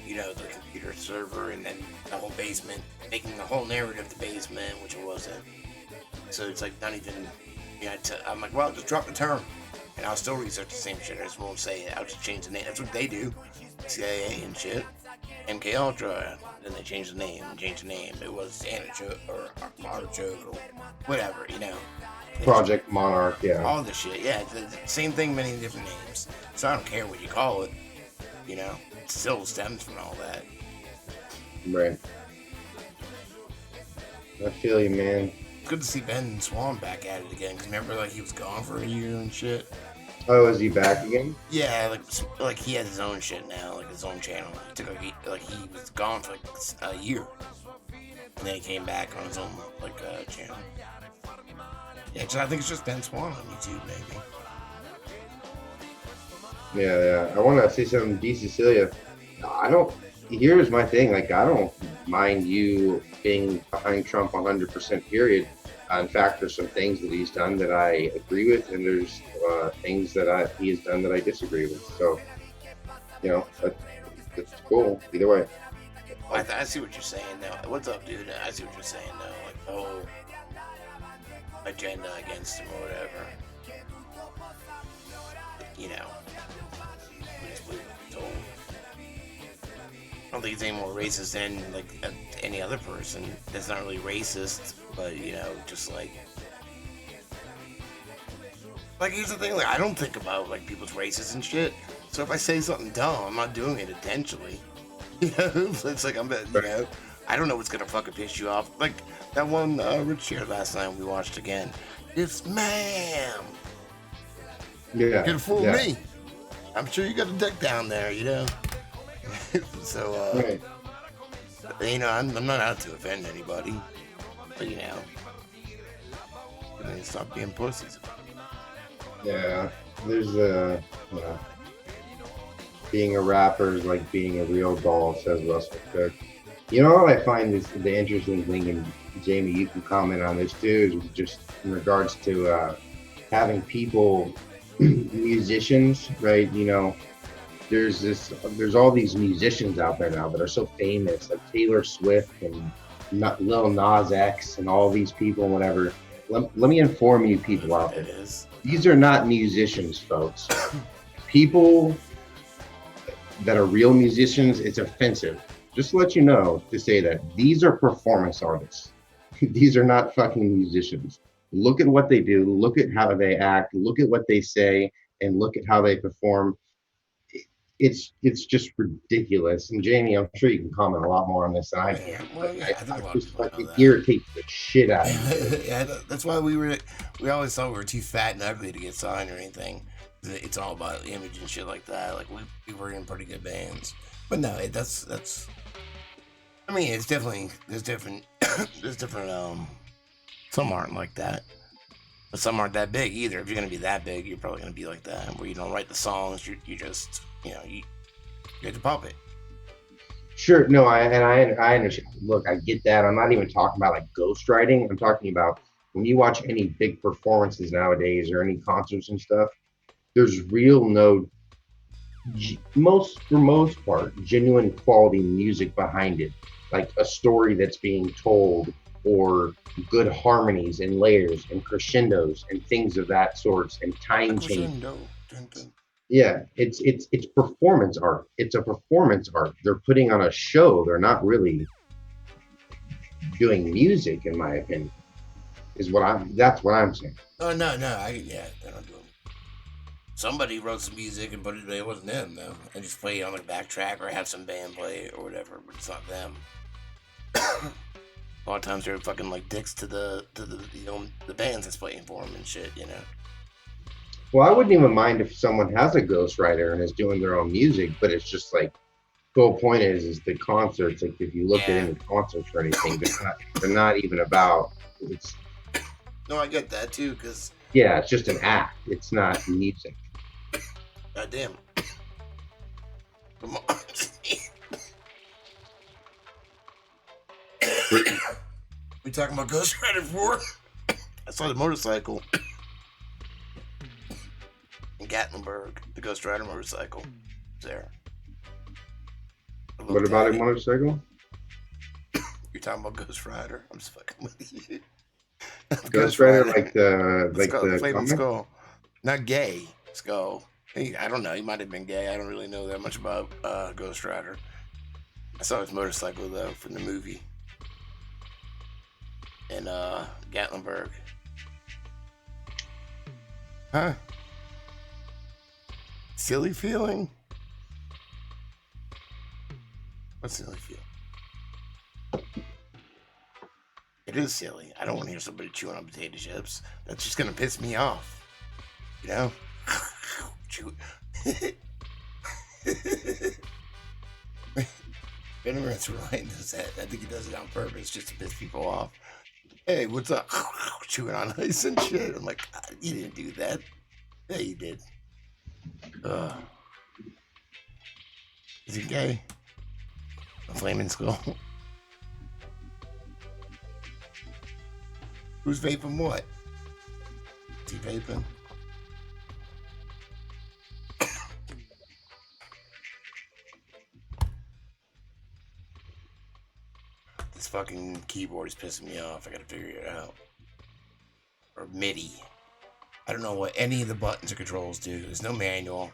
you know, the computer server, and then the whole basement, making the whole narrative the basement, which it wasn't. So it's like not even, you know, I'm like, well, just drop the term, and I'll still research the same shit. I just won't say it. I'll just change the name. That's what they do, CIA and shit. MK Ultra, then they changed the name. It was Artichoke or whatever, you know. Project Monarch, yeah. All this shit, yeah. The same thing, many different names. So I don't care what you call it, you know. It still stems from all that. Right. I feel you, man. It's good to see Ben Swan back at it again, because remember, like, he was gone for a year and shit. Oh, is he back again? Yeah, like he has his own shit now, like his own channel. He took he was gone for like a year, and then he came back on his own channel. Yeah, I think it's just Ben Swan on YouTube, maybe. Yeah. I want to say something, D. Cecilia. Here's my thing. Like, I don't mind you being behind Trump 100%. Period. In fact, there's some things that he's done that I agree with, and there's things that he has done that I disagree with. So, you know, that's cool. Either way. I see what you're saying now. What's up, dude? I see what you're saying now. Like the whole agenda against him or whatever. You know. I don't think he's any more racist than like any other person. That's not really racist, but you know, just like here's the thing. Like, I don't think about like people's races and shit. So if I say something dumb, I'm not doing it intentionally. You know, it's like you know, I don't know what's gonna fucking piss you off. Like that one Rich shared last night we watched again. It's ma'am. Yeah. You can fool me. I'm sure you got a deck down there, you know. So right. You know, I'm not out to offend anybody, but you know, I mean, stop being pussies. Yeah, there's being a rapper is like being a real doll, says Russell Cook. You know what I find is the interesting thing, and Jamie, you can comment on this too, is just in regards to having people, musicians, right? You know, there's all these musicians out there now that are so famous, like Taylor Swift and Lil Nas X and all these people, whatever. Let me inform you people out there. These are not musicians, folks. People that are real musicians, it's offensive. Just to let you know, to say that these are performance artists. These are not fucking musicians. Look at what they do, look at how they act, look at what they say, and look at how they perform. It's just ridiculous. And Jamie, I'm sure you can comment a lot more on this than I can. Well, yeah, I think a lot of people know that. Irritates the shit out of me. Yeah, that's why we always thought we were too fat and ugly to get signed or anything. It's all about the image and shit like that. Like we were in pretty good bands, but no, that's. I mean, it's definitely there's different. Some aren't like that, but some aren't that big either. If you're gonna be that big, you're probably gonna be like that, where you don't write the songs. You just you get to pop it. Sure, no, I understand. Look, I get that. I'm not even talking about like ghostwriting. I'm talking about when you watch any big performances nowadays or any concerts and stuff. There's real for most part, genuine quality music behind it, like a story that's being told, or good harmonies and layers and crescendos and things of that sorts, and time change. Yeah, it's performance art. It's a performance art. They're putting on a show. They're not really doing music, in my opinion. That's what I'm saying. Oh no, they're not doing. Somebody wrote some music and put it. It wasn't them though. And just play it on the backtrack or have some band play it or whatever. But it's not them. A lot of times they're fucking like dicks to the bands that's playing for them and shit. You know. Well, I wouldn't even mind if someone has a ghostwriter and is doing their own music, but it's just like the whole point is the concerts. Like if you look at any concerts or anything, they're not even about. It's. No, I get that too, cause. Yeah, it's just an act. It's not music. God damn. Come on. We talking about Ghost Rider 4? I saw the motorcycle in Gatlinburg. The Ghost Rider motorcycle there. What about a motorcycle? You're talking about Ghost Rider? I'm just fucking with you. Ghost Rider, like the Flaming Skull. Not gay Skull. I don't know. He might have been gay. I don't really know that much about Ghost Rider. I saw his motorcycle though from the movie in Gatlinburg. Huh? Silly feeling? What silly feeling? It is silly. I don't want to hear somebody chewing on potato chips. That's just gonna piss me off. You know? Chew. Bennett's right. Does that? I think he does it on purpose just to piss people off. Hey, what's up? Chewing on ice and shit. I'm like, God, you didn't do that. Yeah, you did. Is he gay? A flaming skull. Who's vaping what? Is he vaping? This fucking keyboard is pissing me off. I gotta figure it out. Or MIDI. I don't know what any of the buttons or controls do. There's no manual.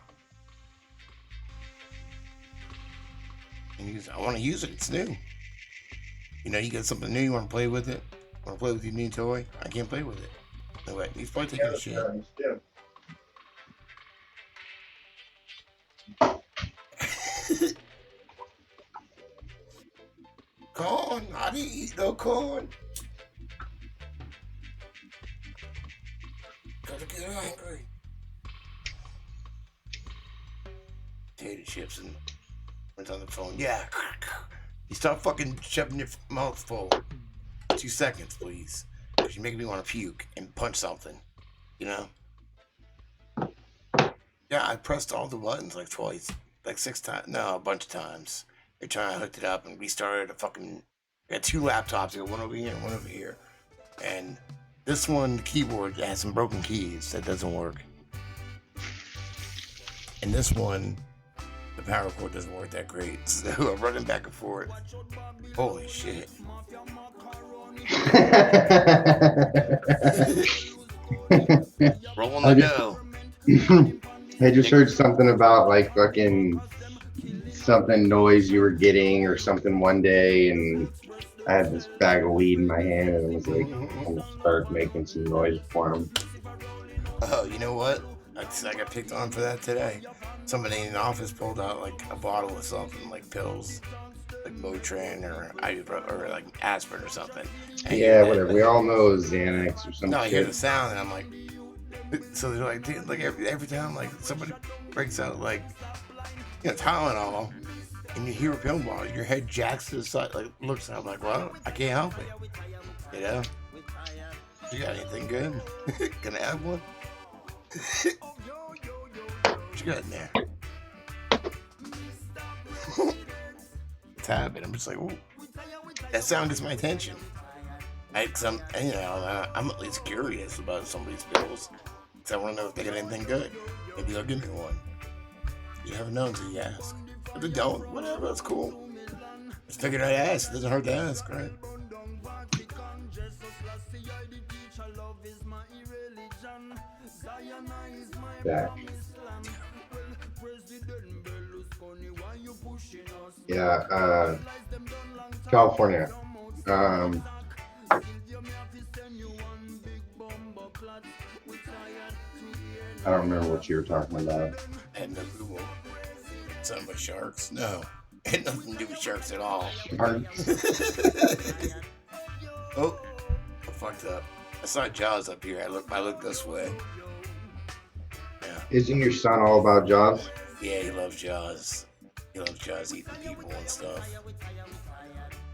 I want to use it. It's new. You know, you got something new. You want to play with it? Want to play with your new toy? I can't play with it. No way. He's probably taking a shit. Corn. I didn't eat no corn. Gotta get angry. Potato chips and went on the phone. Yeah. You stop fucking shoving your mouth full. 2 seconds, please. Because you're making me want to puke and punch something. You know? Yeah, I pressed all the buttons like twice. Like 6 times. No, a bunch of times. Every time I hooked it up and restarted a fucking... I got 2 laptops. I got one over here and one over here. And this one, the keyboard, has some broken keys. That doesn't work. And this one, the power cord doesn't work that great. So I'm running back and forth. Holy shit. Rolling the dough. I just heard something about like fucking something noise you were getting or something one day, and I had this bag of weed in my hand and I was like, I'm gonna start making some noise for him. Oh, you know what? I got picked on for that today. Somebody in the office pulled out like a bottle of something, like pills, like Motrin or like aspirin or something. And Yeah, whatever. We all know Xanax or something. No, I hear the sound and I'm like, so they're like, dude, like every time like somebody breaks out like, you know, Tylenol, and you hear a pill bottle, your head jacks to the side, like looks, and I'm like, well, I can't help it, you know. You got anything good? Can I have one? What you got in there? Tab it. I'm just like, ooh, that sound gets my attention. I'm at least curious about somebody's pills. So I want to know if they got anything good. Maybe they'll give me one. You never know until you ask. If they don't, whatever, that's cool. Just figured I'd ask. It doesn't hurt to ask, right? Yeah, California. I don't remember what you were talking about. I had no Google. Something about sharks? No. It had nothing to do with sharks at all. Sharks? Oh, I fucked up. I saw Jaws up here. I look this way. Yeah. Isn't your son all about Jaws? Yeah, he loves Jaws. He loves Jaws eating people and stuff.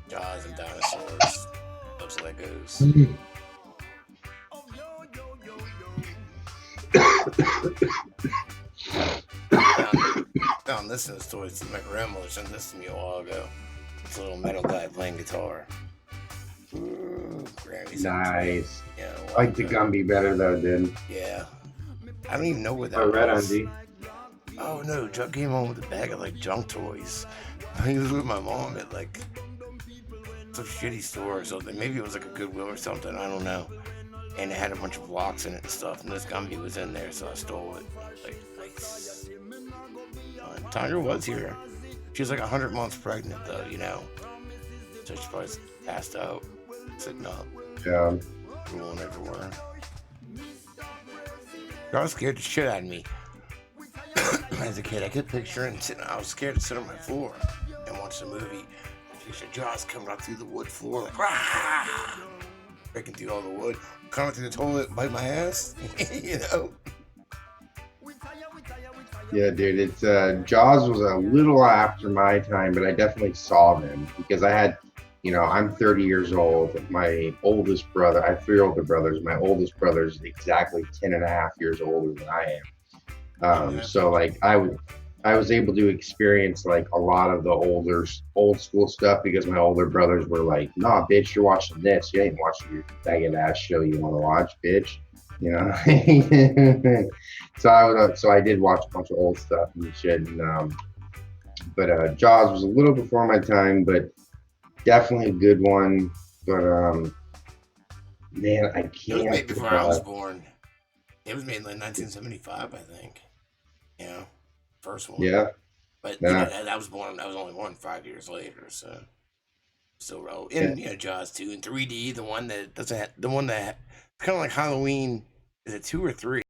Jaws and dinosaurs. Loves Legos. Found this in the store. My grandmother sent this to me a while ago. This little metal guy playing guitar. Ooh, nice. Yeah, I like the Gumby better though, dude. Yeah. I don't even know what that I read was. on D. Oh no, Chuck came home with a bag of like junk toys. He was with my mom at like some shitty store or something. Maybe it was like a Goodwill or something. I don't know. And it had a bunch of blocks in it and stuff. And this Gumby was in there, so I stole it. Like, nice. Tiger was here. She was like 100 months pregnant, though, you know. So she probably passed out, sitting up. Yeah. Rolling everywhere. God scared the shit out of me. As a kid, I kept picturing sitting. I was scared to sit on my floor and watch the movie. I pictured Jaws coming up through the wood floor, like, rah! Breaking through all the wood, coming through the toilet, and bite my ass, you know. Yeah, dude, it's Jaws was a little after my time, but I definitely saw them because I had, you know, I'm 30 years old. My oldest brother, I have 3 older brothers. My oldest brother is exactly 10 and a half years older than I am. So like I was able to experience like a lot of the old school stuff because my older brothers were like, nah, bitch, you're watching this. You ain't watching your faggot ass show you want to watch, bitch. You know. So I did watch a bunch of old stuff and shit. And, but Jaws was a little before my time, but definitely a good one. But man, I can't. It was made before I was born. It was made in like 1975, I think. You know, first one. Yeah. But you know, I was only born 5 years later, so still relevant. And you know, Jaws 2 in 3D, the one that doesn't have, the one that kind of like Halloween. Is it 2 or 3?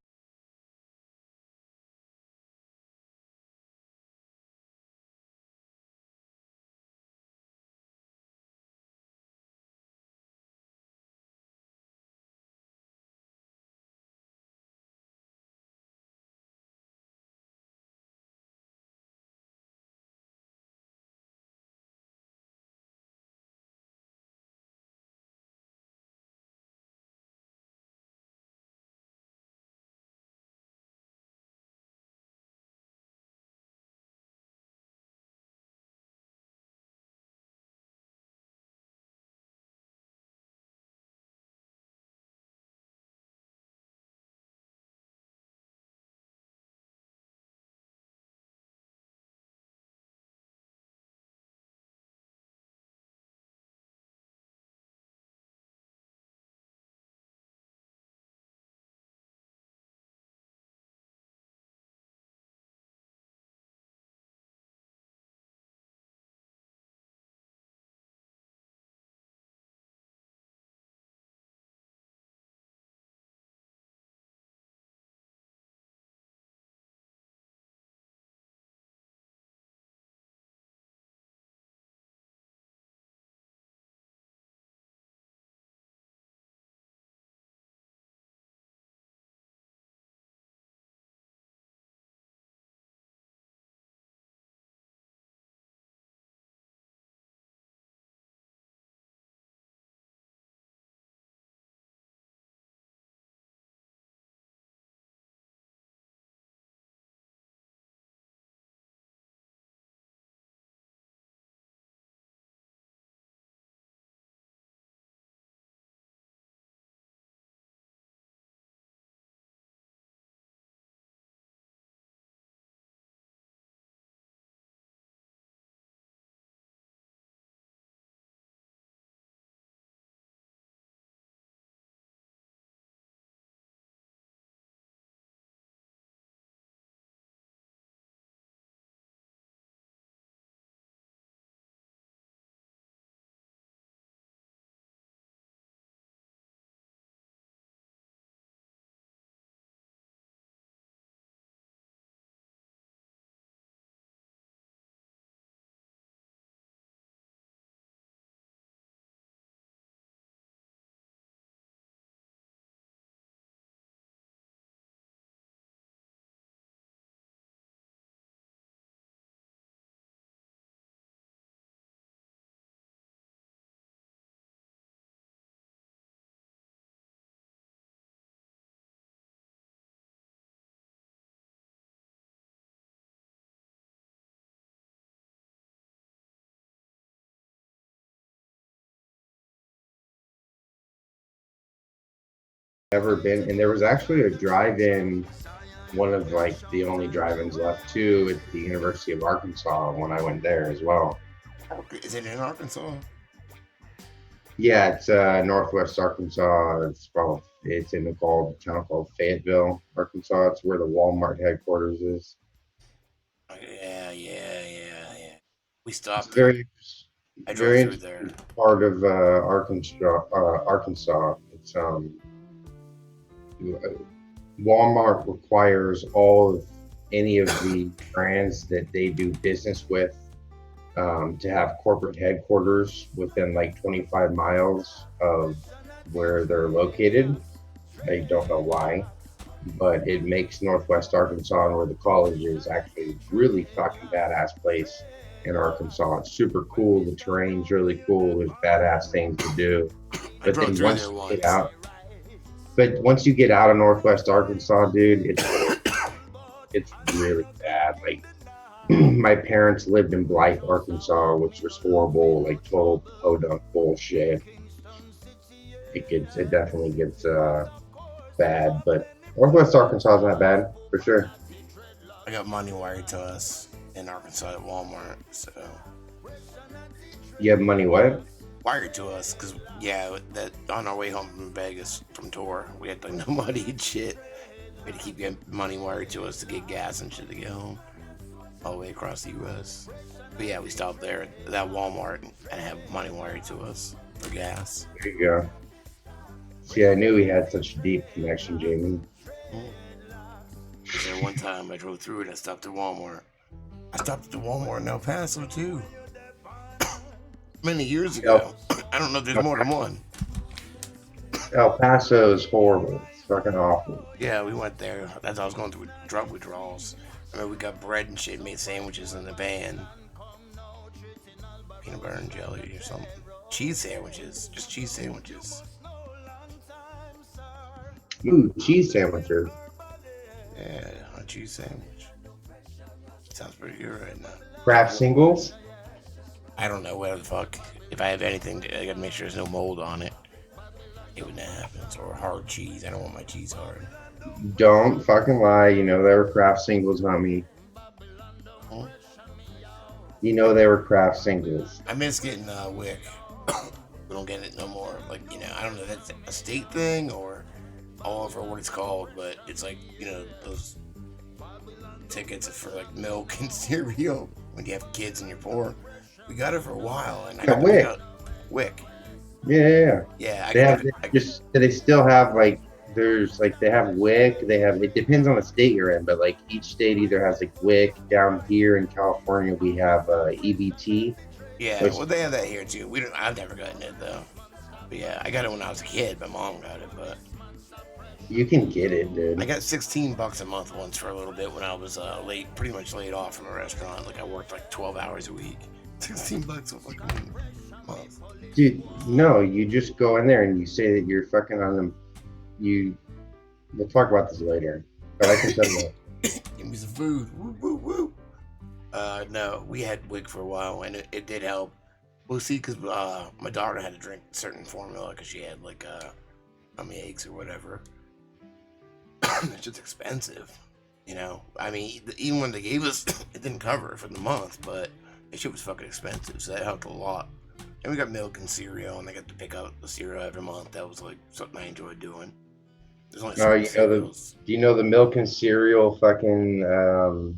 ever been, and there was actually a drive-in, one of like the only drive-ins left too, at the University of Arkansas when I went there as well. Is it in Arkansas? Yeah, it's Northwest Arkansas. It's in a town called Fayetteville, Arkansas. It's where the Walmart headquarters is. Yeah. We stopped It's there. very, I very drove through there. part of Arkansas. Arkansas. It's Walmart requires any of the brands that they do business with to have corporate headquarters within like 25 miles of where they're located. I don't know why, but it makes Northwest Arkansas, and where the college is, actually a really fucking badass place in Arkansas. It's super cool. The terrain's really cool. There's badass things to do. But then once you get out of Northwest Arkansas, dude, it's really bad. Like, my parents lived in Blythe, Arkansas, which was horrible, like total podunk bullshit. It definitely gets bad, but Northwest Arkansas is not bad for sure. I got money wired to us in Arkansas at Walmart, so. You have money what? Wired to us, because, yeah, that on our way home from Vegas from tour, we had like no money and shit. We had to keep getting money wired to us to get gas and shit to get home, all the way across the U.S. But yeah, we stopped there at that Walmart and have money wired to us for gas. There you go. See, I knew we had such a deep connection, Jamie. There one time I drove through it, I stopped at Walmart. I stopped at the Walmart in El Paso too. Many years ago. I don't know if there's more than one. El Paso is horrible. It's fucking awful. Yeah, we went there. That's how I was going through drug withdrawals. I mean, we got bread and shit, made sandwiches in the van. Peanut butter and jelly or something. Cheese sandwiches. Just cheese sandwiches. Ooh, cheese sandwiches. Yeah, a cheese sandwich. Sounds pretty good right now. Kraft singles? I don't know, whatever the fuck. If I have anything, I gotta make sure there's no mold on it. It would not happen. Or hard cheese. I don't want my cheese hard. Don't fucking lie. You know they were Kraft singles, homie. Huh? You know they were Kraft singles. I miss getting Wick. We don't get it no more. Like, you know, I don't know if that's a state thing or all over what it's called, but it's like, you know, those tickets for like milk and cereal when you have kids and you're poor. We got it for a while, and I got Wick. Wick. Yeah. Yeah, they still have like they have WIC. They have, it depends on the state you're in, but like each state either has like WIC. Down here in California, we have EBT. Yeah, well, they have that here too. I've never gotten it though. But yeah, I got it when I was a kid. My mom got it, but you can get it, dude. I got $16 a month once for a little bit when I was pretty much laid off from a restaurant. Like I worked like 12 hours a week. $16 a fucking month. Dude, no, you just go in there and you say that you're fucking on them. We'll talk about this later, but I can tell you. Give me some food. Woo, woo, woo. No, we had WIC for a while, and it did help. Well, see, because my daughter had to drink certain formula because she had like tummy aches or whatever. It's just expensive, you know. I mean, even when they gave us, it didn't cover it for the month, but that shit was fucking expensive, so that helped a lot. And we got milk and cereal, and I got to pick out the cereal every month. That was like something I enjoyed doing. There's only do you know the milk and cereal fucking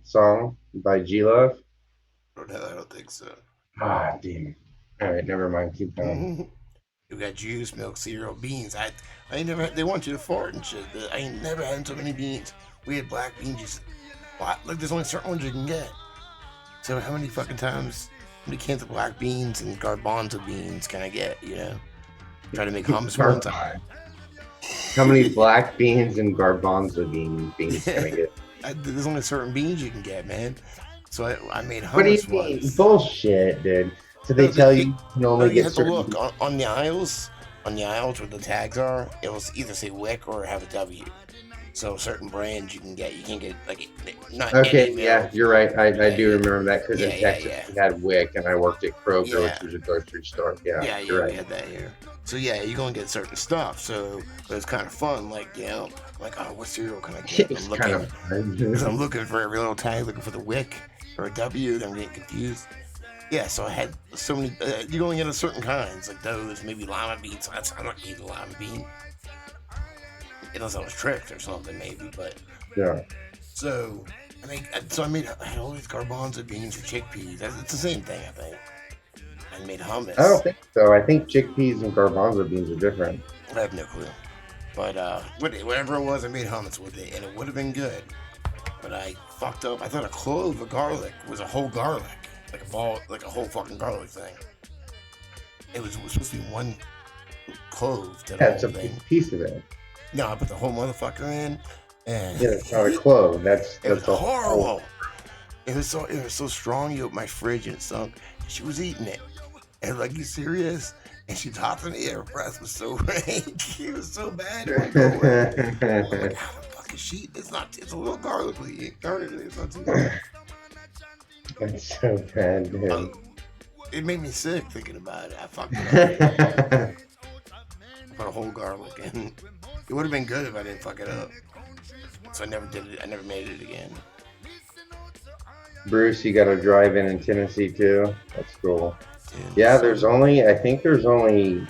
song by G-Love? I don't think so. Ah, damn it. All right, never mind. Keep going. You got juice, milk, cereal, beans. I ain't never. They want you to fart and shit. I ain't never had so many beans. We had black beans. Just like there's only certain ones you can get. So how many fucking times? How many cans of black beans and garbanzo beans can I get? You know, try to make hummus one time. How many black beans and garbanzo beans can I get? There's only certain beans you can get, man. So I made hummus. What do you mean? once. Bullshit, dude. So they tell you can only you get have certain. to look on the aisles. On the aisles where the tags are, it will either say WIC or have a W. So certain brands you can get like not Okay, any yeah, milk. you're right. I Yeah, do remember that because yeah, in yeah, Texas yeah. we had WIC and I worked at Kroger, Yeah. which was a grocery store. Yeah, Yeah, you're we right. had that here. So yeah, you're gonna get certain stuff. So but it's kind of fun. Like like oh, what cereal can I get? It's I'm kind looking of because I'm fun. looking for every little tag, looking for the wick or a W. I'm getting confused. Yeah, so I had so many. You only get a certain kinds like those, maybe lima beans. I'm not eating lima bean unless I was tricked or something, maybe. But Yeah. so I had all these garbanzo beans or chickpeas. It's the same thing, I think. I made I don't hummus. think so. I think chickpeas and garbanzo beans are different. I have no clue. But whatever it was, I made hummus with it, and it would have been good. But I fucked up. I thought a clove of garlic was a whole garlic, like a ball, like a whole fucking garlic thing. It was supposed to be one clove to the Yeah, whole it's a thing. piece of it. No, I put the whole motherfucker in, and Yeah, it's not a clove. it was That's a horrible. It was so strong. You opened my fridge and it stunk. She was eating it, and like, you serious? And she talked to me. Her breath was so rank. She was so bad. It wouldn't go away. I'm like, how the fuck is she? It's not. It's a little garlicky. It's not too bad. That's so bad, dude. It made me sick thinking about it. I fucked it up. Put a whole garlic in. It would have been good if I didn't fuck it up. So I never did it. I never made it again. Bruce, you got a drive-in in Tennessee too. That's cool. Dude, Yeah, I think there's only,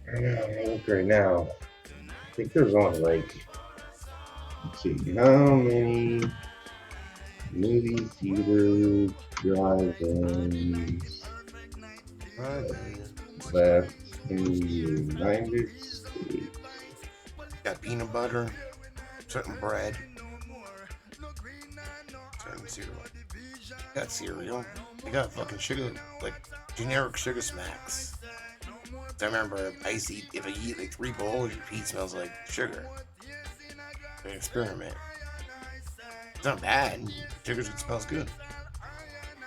I don't know, I look right now. I think there's only like, let's see, how many movie theater drive-ins left in the United States? got peanut butter, certain bread, certain cereal. Got cereal. I got fucking sugar, like generic sugar smacks. I remember I used to eat, if I eat like 3 bowls, your pee smells like sugar. An experiment. It's not bad. Sugar smells good.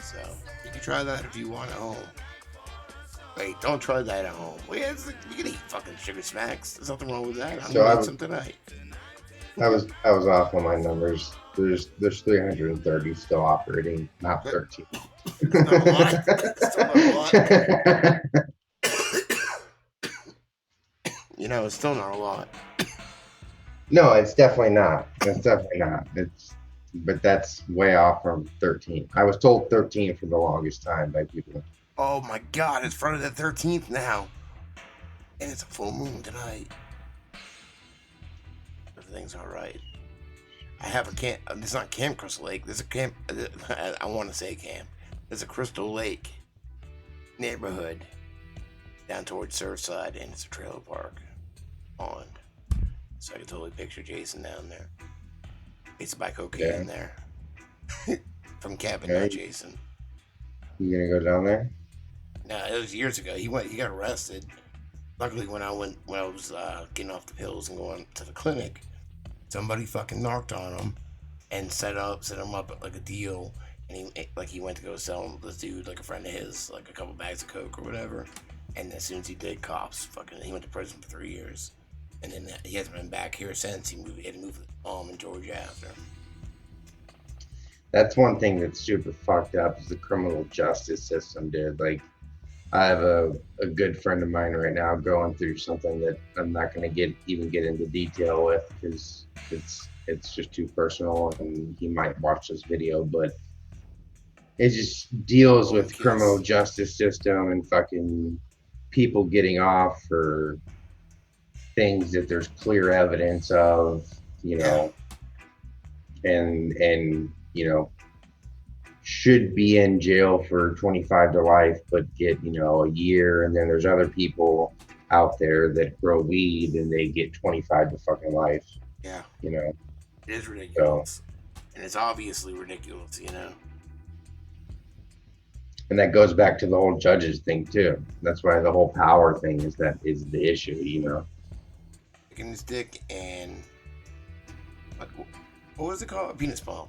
So you can try that if you want at home. Wait, don't try that at home. Wait, you can eat fucking sugar smacks. There's nothing wrong with that. I'm gonna eat some tonight. I was off on my numbers. There's 330 still operating, not 13. Not a lot. Still not a lot. It's still not a lot. No, it's definitely not. But that's way off from 13. I was told 13 for the longest time by people. Oh my god, it's Friday the 13th now. And it's a full moon tonight. Everything's alright. I have a camp. It's not Camp Crystal Lake. There's a camp. I want to say camp. There's a Crystal Lake neighborhood down towards Surfside, and it's a trailer park pond. So I can totally picture Jason down there. He's by cocaine there. From camping, not Jason. You gonna go down there? No, it was years ago. He got arrested. Luckily, when I was getting off the pills and going to the clinic, somebody fucking knocked on him and set him up like a deal. And he went to go sell this dude, like a friend of his, like a couple bags of coke or whatever. And as soon as he did, cops he went to prison for 3 years. And then he hasn't been back here since. He had to move with mom in Georgia after. That's one thing that's super fucked up is the criminal justice system, dude. Like, I have a good friend of mine right now going through something that I'm not going to even get into detail with because it's just too personal, and he might watch this video, but it just deals with criminal justice system and fucking people getting off for things that there's clear evidence of, and should be in jail for 25 to life, but get, a year. And then there's other people out there that grow weed and they get 25 to fucking life. Yeah. It is ridiculous. And it's obviously ridiculous, And that goes back to the whole judges thing too. That's why the whole power thing is the issue, Taking his dick and what was it called? A penis pump.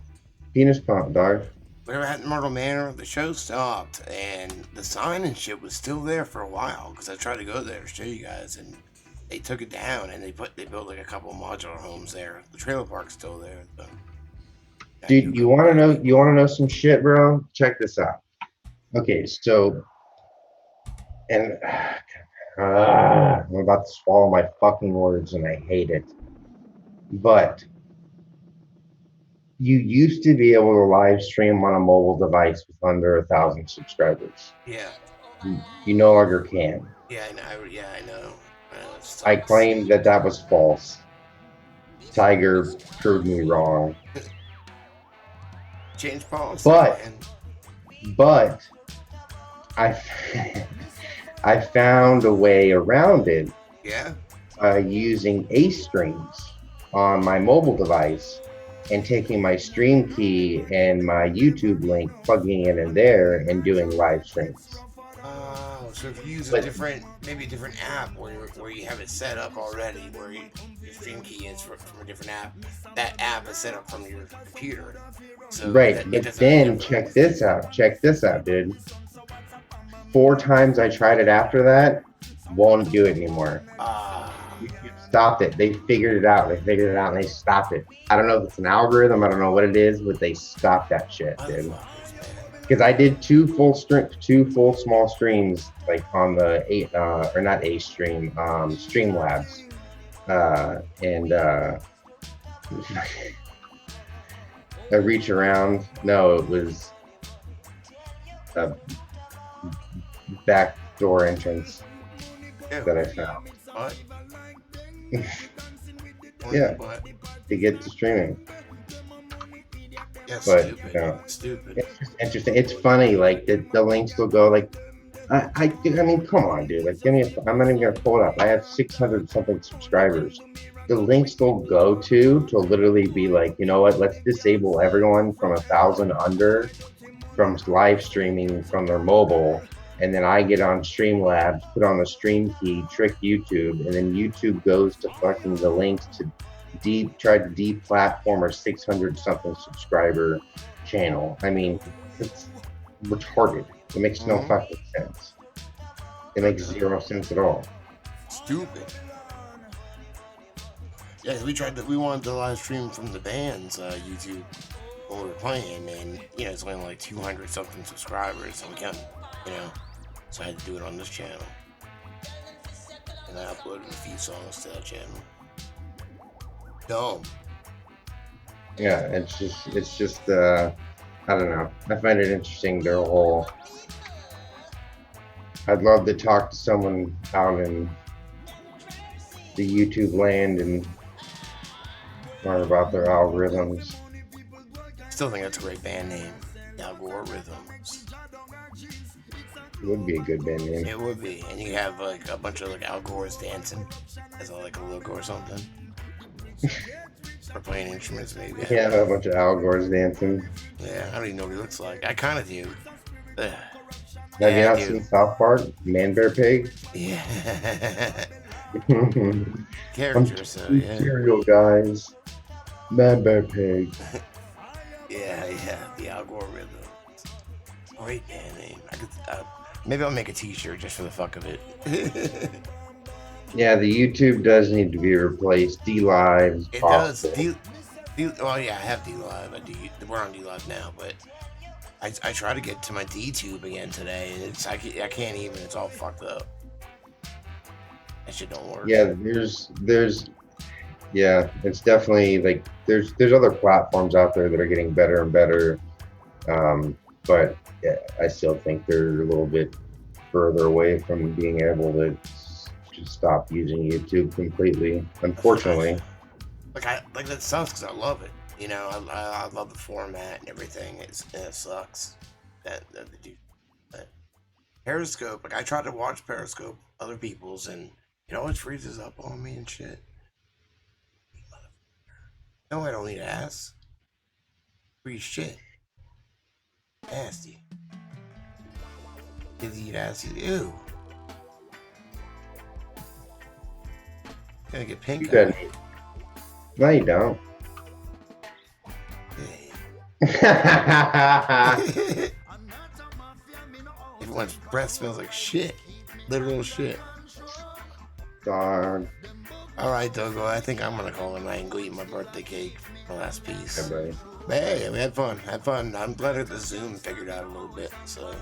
Penis pump, dog. Whatever happened in Myrtle Manor, the show stopped, and the sign and shit was still there for a while, because I tried to go there to show you guys, and they took it down and they built like a couple of modular homes there. The trailer park's still there. So. Dude, you want to know? You want to know some shit, bro? Check this out. Okay, so, and I'm about to swallow my fucking words, and I hate it. But you used to be able to live stream on a mobile device with under 1,000 subscribers. Yeah. You no longer can. Yeah, I know. I know. I claimed that was false. Tiger proved me wrong. Change policy. But I I found a way around it. Yeah. Using Ace streams on my mobile device and taking my stream key and my YouTube link, plugging it in there, and doing live streams. Oh, so if you use a different app where you have it set up already, where your stream key is from a different app, that app is set up from your computer. So right, but then check this out, dude. 4 times I tried it after that, won't do it anymore. Stopped it. They figured it out. And they stopped it. I don't know if it's an algorithm. I don't know what it is, but they stopped that shit, dude. Because I did 2 full small streams, like on the Streamlabs, a reach around. No, it was a back door entrance that I found. What? Yeah, to get to streaming. Yeah, but stupid. It's just interesting. It's funny, like the links will go like, I mean, come on, dude. Like, I'm not even gonna pull it up. I have 600 something subscribers. The links they'll go to literally be like, you know what? Let's disable everyone from 1,000 under from live streaming from their mobile. And then I get on Streamlabs, put on the stream key, trick YouTube, and then YouTube goes to fucking the links to try to deplatform a 600 something subscriber channel. I mean, it's retarded. It makes no fucking sense. It makes 0 sense at all. Stupid. Yeah, we wanted to live stream from the band's YouTube when we were playing, and it's only like 200 something subscribers, so we can't, so I had to do it on this channel, and I uploaded a few songs to that channel. Dumb. Yeah, it's just I don't know. I find it interesting, their whole. I'd love to talk to someone out in the YouTube land and learn about their algorithms. Still think that's a great band name, Algorithms. It would be a good band name. It would be, and you have like a bunch of like Al Gore's dancing as like a logo or something. Or playing instruments, maybe. Yeah, a bunch of Al Gore's dancing. Yeah, I don't even know what he looks like. I kind of do. Have you not seen South Park? Man, Bear, Pig? Yeah. Characters, so yeah. Cereal guys. Man, Bear, Pig. Yeah, the algorithm. Great band name. Maybe I'll make a t-shirt just for the fuck of it. Yeah, the YouTube does need to be replaced. D-Live. It does. Well, yeah, I have D-Live. We're on D-Live now, but I try to get to my D-Tube again today, and I can't even. It's all fucked up. That shit don't work. Yeah, it's definitely like there's other platforms out there that are getting better and better, but yeah, I still think they're a little bit further away from being able to just stop using YouTube completely. Unfortunately, like that sucks because I love it. I love the format and everything. It sucks that they do that. Periscope. Like I tried to watch Periscope, other people's, and it freezes up on me and shit. No, I don't need ass. Free shit. Nasty. Kids eat ass. Ew. Gonna get pink eye. No, you don't. Everyone's breath smells like shit. Literal shit. Dog. All right, Dogo. I think I'm gonna call it a night and go eat my birthday cake. My last piece. Hey, buddy. But hey, we had fun. Had fun. I'm glad that the Zoom figured out a little bit. So.